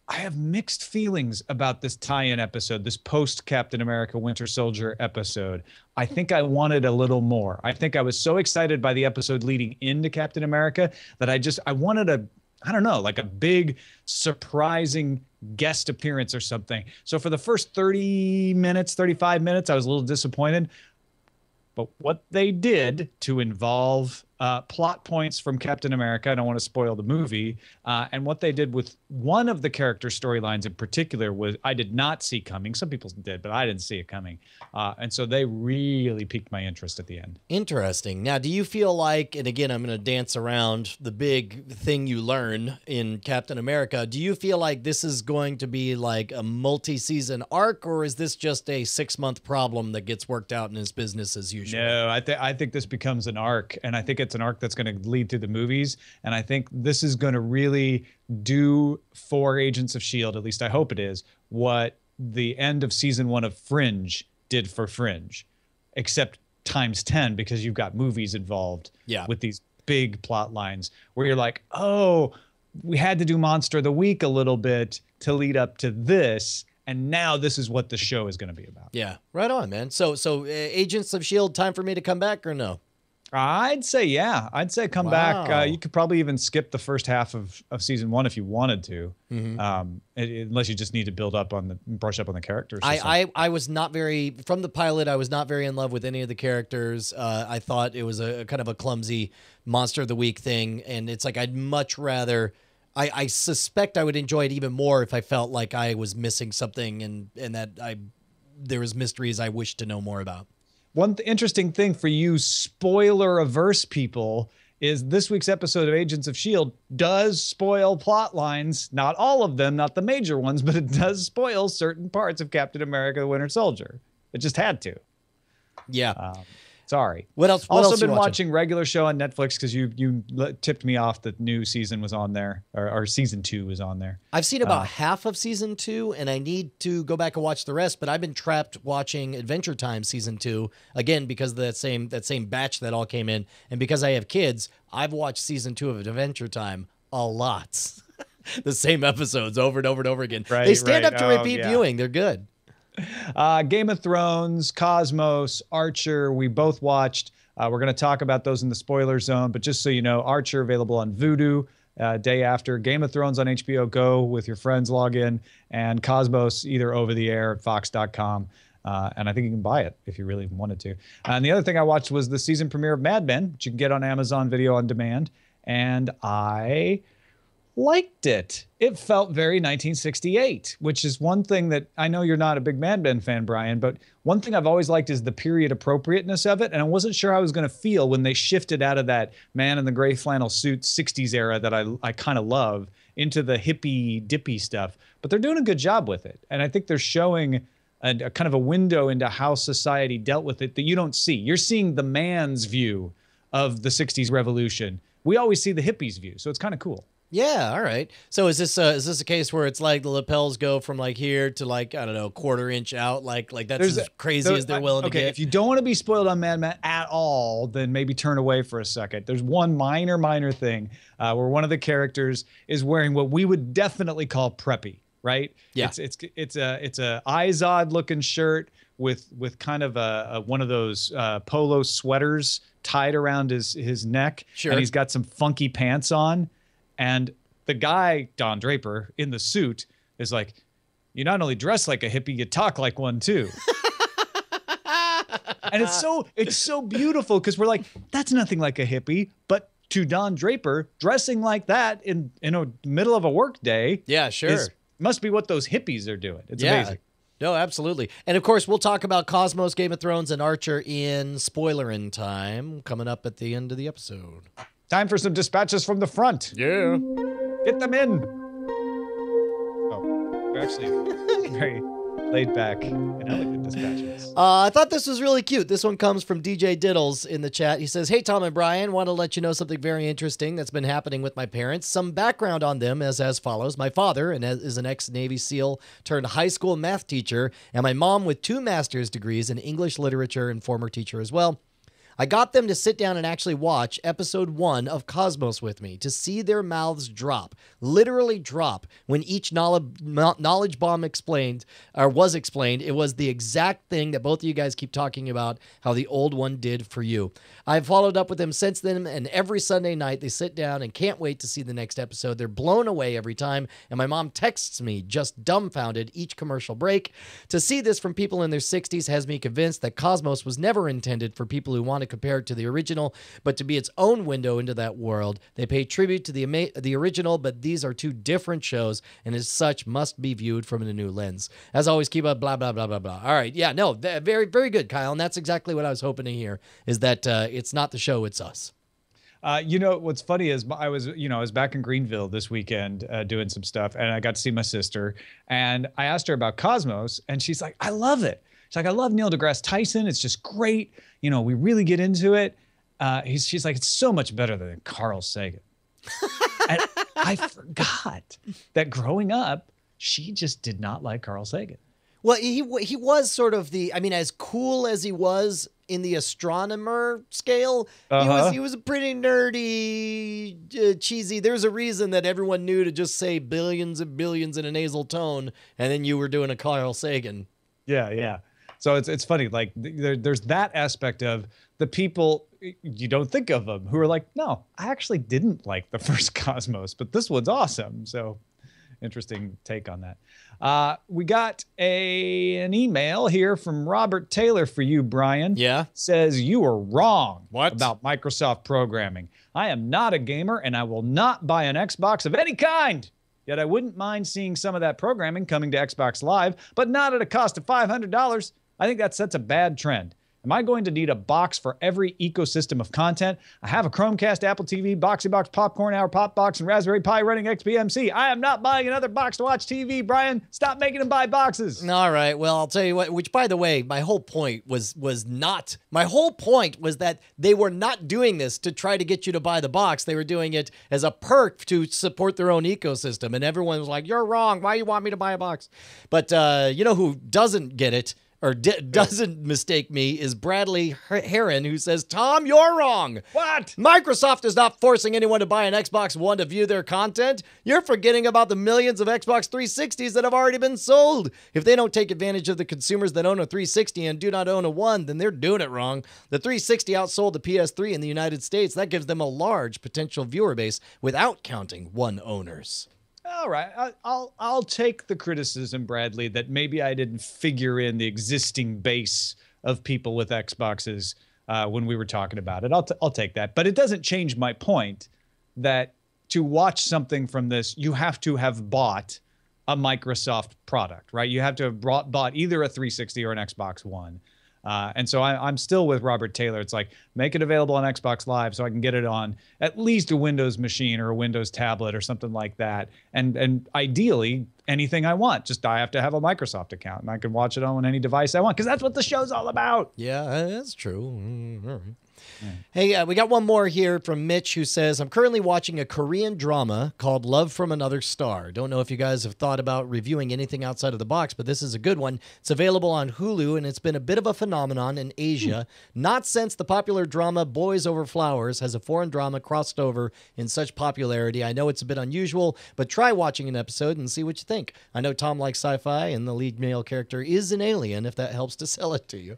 [SPEAKER 5] I have mixed feelings about this tie-in episode, this post-Captain America Winter Soldier episode. I think I wanted a little more. I think I was so excited by the episode leading into Captain America that I wanted I don't know, like a big surprising guest appearance or something. So for the first 30 minutes, 35 minutes, I was a little disappointed. But what they did to involve plot points from Captain America, I don't want to spoil the movie, and what they did with one of the character storylines in particular was I did not see coming. Some people did, but I didn't see it coming. And so they really piqued my interest at the end.
[SPEAKER 4] Interesting. Now, do you feel like, and again, I'm going to dance around the big thing you learn in Captain America, do you feel like this is going to be like a multi-season arc, or is this just a 6-month problem that gets worked out in his business as usual?
[SPEAKER 5] No, I think this becomes an arc, and I think it's an arc that's going to lead to the movies, and I think this is going to really do for Agents of S.H.I.E.L.D., at least I hope it is, what the end of season 1 of Fringe did for Fringe, except times 10 because you've got movies involved with these big plot lines where you're like, oh, we had to do Monster of the Week a little bit to lead up to this, and now this is what the show is going to be about.
[SPEAKER 4] Yeah, right on, man. So Agents of S.H.I.E.L.D., time for me to come back or no?
[SPEAKER 5] I'd say, yeah. I'd say come back. You could probably even skip the first half of season 1 if you wanted to, unless you just need to brush up on the characters.
[SPEAKER 4] I was not very, from the pilot, I was not very in love with any of the characters. I thought it was a kind of a clumsy Monster of the Week thing, and it's like I'd much rather... I suspect I would enjoy it even more if I felt like I was missing something and that there was mysteries I wish to know more about.
[SPEAKER 5] One interesting thing for you spoiler-averse people is this week's episode of Agents of S.H.I.E.L.D. does spoil plot lines. Not all of them, not the major ones, but it does spoil certain parts of Captain America the Winter Soldier. It just had to.
[SPEAKER 4] Yeah.
[SPEAKER 5] Sorry.
[SPEAKER 4] What else?
[SPEAKER 5] Also
[SPEAKER 4] What else
[SPEAKER 5] been
[SPEAKER 4] you
[SPEAKER 5] watching regular show on Netflix because you tipped me off that new season was on there, or season 2 was on there.
[SPEAKER 4] I've seen about half of season 2, and I need to go back and watch the rest. But I've been trapped watching Adventure Time season 2 again because of that same batch that all came in, and because I have kids, I've watched season 2 of Adventure Time a lot. The same episodes over and over and over again. They stand up to repeat viewing. They're good.
[SPEAKER 5] Game of Thrones, Cosmos, Archer, we both watched. We're going to talk about those in the spoiler zone, but just so you know, Archer available on Vudu day after. Game of Thrones on HBO Go with your friends, log in, and Cosmos either over the air at fox.com. And I think you can buy it if you really wanted to. And the other thing I watched was the season premiere of Mad Men, which you can get on Amazon Video on Demand. And I liked it. It felt very 1968, which is one thing that I know you're not a big Mad Men fan, Brian, but one thing I've always liked is the period appropriateness of it. And I wasn't sure how I was going to feel when they shifted out of that man in the gray flannel suit 60s era that I kind of love into the hippie dippy stuff. But they're doing a good job with it. And I think they're showing a kind of a window into how society dealt with it that you don't see. You're seeing the man's view of the 60s revolution. We always see the hippies' view. So it's kind of cool.
[SPEAKER 4] Yeah, all right. So is this a case where it's like the lapels go from like here to like, I don't know, quarter inch out, like that's as crazy as they're willing to get?
[SPEAKER 5] If you don't want to be spoiled on Mad Men at all, then maybe turn away for a second. There's one minor thing where one of the characters is wearing what we would definitely call preppy, right?
[SPEAKER 4] Yeah.
[SPEAKER 5] It's a Izod looking shirt with kind of one of those polo sweaters tied around his neck,
[SPEAKER 4] Sure.
[SPEAKER 5] And he's got some funky pants on. And the guy, Don Draper, in the suit is like, you not only dress like a hippie, you talk like one too. And it's so beautiful because we're like, that's nothing like a hippie. But to Don Draper, dressing like that in the middle of a work day,
[SPEAKER 4] yeah, sure,
[SPEAKER 5] must be what those hippies are doing. It's amazing.
[SPEAKER 4] No, absolutely. And of course, we'll talk about Cosmos, Game of Thrones, and Archer in spoiler-in time coming up at the end of the episode.
[SPEAKER 5] Time for some dispatches from the front.
[SPEAKER 4] Yeah.
[SPEAKER 5] Get them in. Oh, we're actually very laid back and elegant dispatches.
[SPEAKER 4] I thought this was really cute. This one comes from DJ Diddles in the chat. He says, "Hey, Tom and Brian, want to let you know something very interesting that's been happening with my parents. Some background on them is as follows. My father is an ex-Navy SEAL turned high school math teacher, and my mom with 2 master's degrees in English literature and former teacher as well. I got them to sit down and actually watch episode 1 of Cosmos with me, to see their mouths drop, literally drop, when each knowledge bomb was explained. It was the exact thing that both of you guys keep talking about, how the old one did for you. I've followed up with them since then, and every Sunday night they sit down and can't wait to see the next episode. They're blown away every time, and my mom texts me, just dumbfounded, each commercial break. To see this from people in their 60s has me convinced that Cosmos was never intended for people who want to compare it to the original, but to be its own window into that world. They pay tribute to the original, but these are two different shows, and as such must be viewed from a new lens. As always, keep up, blah, blah, blah, blah, blah. All right, yeah, no, very, very good, Kyle, and that's exactly what I was hoping to hear, is that it's not the show, it's us.
[SPEAKER 5] What's funny is I was back in Greenville this weekend doing some stuff, and I got to see my sister, and I asked her about Cosmos, and she's like, I love it. She's like, I love Neil deGrasse Tyson. It's just great. We really get into it. She's like, it's so much better than Carl Sagan. And I forgot that growing up, she just did not like Carl Sagan.
[SPEAKER 4] Well, he was sort of as cool as he was in the astronomer scale, he was a pretty nerdy, cheesy. There's a reason that everyone knew to just say billions and billions in a nasal tone, and then you were doing a Carl Sagan.
[SPEAKER 5] Yeah. So it's funny, like there's that aspect of the people you don't think of them who are like, no, I actually didn't like the first Cosmos, but this one's awesome. So interesting take on that. We got an email here from Robert Taylor for you, Brian.
[SPEAKER 4] Yeah.
[SPEAKER 5] Says you are wrong
[SPEAKER 4] What?
[SPEAKER 5] about Microsoft programming. I am not a gamer and I will not buy an Xbox of any kind. Yet I wouldn't mind seeing some of that programming coming to Xbox Live, but not at a cost of $500. I think that sets a bad trend. Am I going to need a box for every ecosystem of content? I have a Chromecast, Apple TV, Boxy Box, Popcorn Hour, Popbox, and Raspberry Pi running XBMC. I am not buying another box to watch TV, Brian. Stop making them buy boxes.
[SPEAKER 4] All right. Well, I'll tell you what, which, by the way, my whole point was that they were not doing this to try to get you to buy the box. They were doing it as a perk to support their own ecosystem. And everyone was like, you're wrong. Why you want me to buy a box? But you know who doesn't get it? Or doesn't mistake me is Bradley Heron, who says, Tom, you're wrong.
[SPEAKER 5] What?
[SPEAKER 4] Microsoft is not forcing anyone to buy an Xbox One to view their content. You're forgetting about the millions of Xbox 360s that have already been sold. If they don't take advantage of the consumers that own a 360 and do not own a One, then they're doing it wrong. The 360 outsold the PS3 in the United States. That gives them a large potential viewer base without counting One owners.
[SPEAKER 5] All right, I'll take the criticism, Bradley, that maybe I didn't figure in the existing base of people with Xboxes when we were talking about it. I'll take that, but it doesn't change my point that to watch something from this, you have to have bought a Microsoft product, right? You have to have bought either a 360 or an Xbox One. And so I'm still with Robert Taylor. It's like, make it available on Xbox Live so I can get it on at least a Windows machine or a Windows tablet or something like that. And ideally, anything I want. Just I have to have a Microsoft account, and I can watch it on any device I want, because that's what the show's all about.
[SPEAKER 4] Yeah, that's true. All right. Yeah. Hey, we got one more here from Mitch, who says, I'm currently watching a Korean drama called Love from Another Star. Don't know if you guys have thought about reviewing anything outside of the box, but this is a good one. It's available on Hulu, and it's been a bit of a phenomenon in Asia. Not since the popular drama Boys Over Flowers has a foreign drama crossed over in such popularity. I know it's a bit unusual, but try watching an episode and see what you think. I know Tom likes sci-fi, and the lead male character is an alien, if that helps to sell it to you.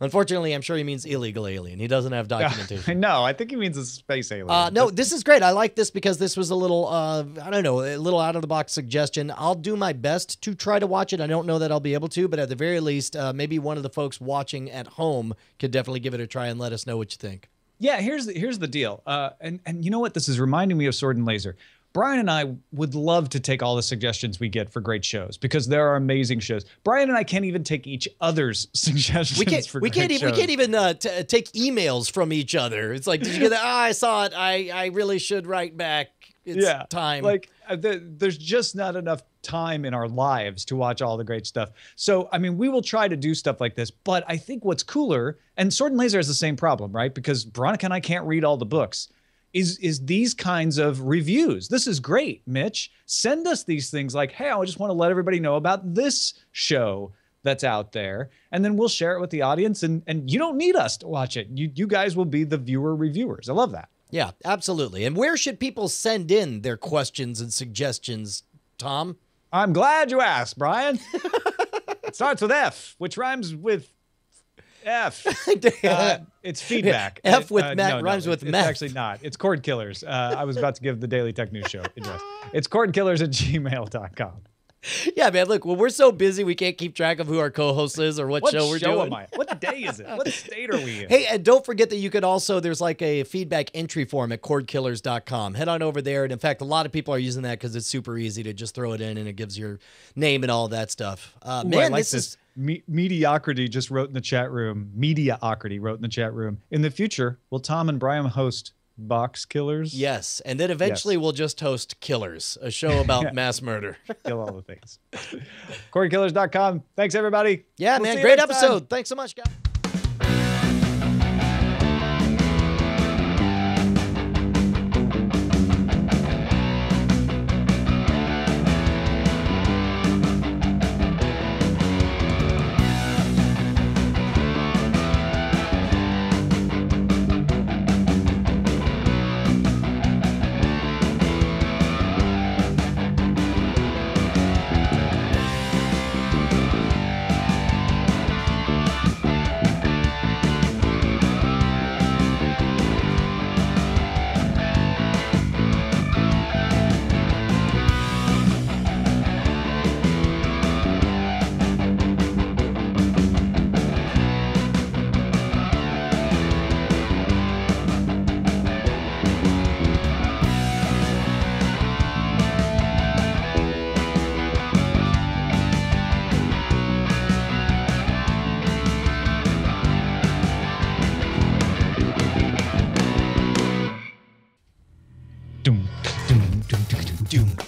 [SPEAKER 4] Unfortunately, I'm sure he means illegal alien. He doesn't have documentation.
[SPEAKER 5] No, I think he means a space alien.
[SPEAKER 4] No, this is great. I like this because this was a little, a little out-of-the-box suggestion. I'll do my best to try to watch it. I don't know that I'll be able to, but at the very least, maybe one of the folks watching at home could definitely give it a try and let us know what you think.
[SPEAKER 5] Yeah, here's the deal. And you know what? This is reminding me of Sword and Laser. Brian and I would love to take all the suggestions we get for great shows, because there are amazing shows. Brian and I can't even take each other's suggestions for great shows.
[SPEAKER 4] We can't even take emails from each other. It's like, did you get that? I saw it. I really should write back. It's time.
[SPEAKER 5] Like, there's just not enough time in our lives to watch all the great stuff. So, I mean, we will try to do stuff like this, but I think what's cooler, and Sword and Laser has the same problem, right? Because Veronica and I can't read all the books. Is these kinds of reviews. This is great, Mitch. Send us these things like, hey, I just want to let everybody know about this show that's out there, and then we'll share it with the audience, and you don't need us to watch it. You guys will be the viewer reviewers. I love that.
[SPEAKER 4] Yeah, absolutely. And where should people send in their questions and suggestions, Tom?
[SPEAKER 5] I'm glad you asked, Brian. It starts with F, which rhymes with F. It's feedback.
[SPEAKER 4] F with rhymes with
[SPEAKER 5] it's
[SPEAKER 4] meth.
[SPEAKER 5] It's actually not. It's Cordkillers. I was about to give the Daily Tech News Show address. It's cordkillers@gmail.com.
[SPEAKER 4] Yeah, man, look, well, we're so busy we can't keep track of who our co-host is or what show we're doing.
[SPEAKER 5] Am I? What day is it? What state are we in?
[SPEAKER 4] Hey, and don't forget that you could also, there's like a feedback entry form at cordkillers.com. Head on over there. And in fact, a lot of people are using that because it's super easy to just throw it in and it gives your name and all that stuff. Man,
[SPEAKER 5] like
[SPEAKER 4] this is...
[SPEAKER 5] Mediocrity just wrote in the chat room. Mediocrity wrote in the chat room. In the future, will Tom and Brian host Box Killers?
[SPEAKER 4] Yes, and then eventually we'll just host Killers, a show about mass murder.
[SPEAKER 5] Kill all the things. Cordkillers.com. Thanks, everybody.
[SPEAKER 4] Yeah,
[SPEAKER 5] We'll
[SPEAKER 4] man,
[SPEAKER 5] see you
[SPEAKER 4] great
[SPEAKER 5] next
[SPEAKER 4] episode.
[SPEAKER 5] time.
[SPEAKER 4] Thanks so much, guys.
[SPEAKER 5] Doom, doom, doom, doom, doom, doom.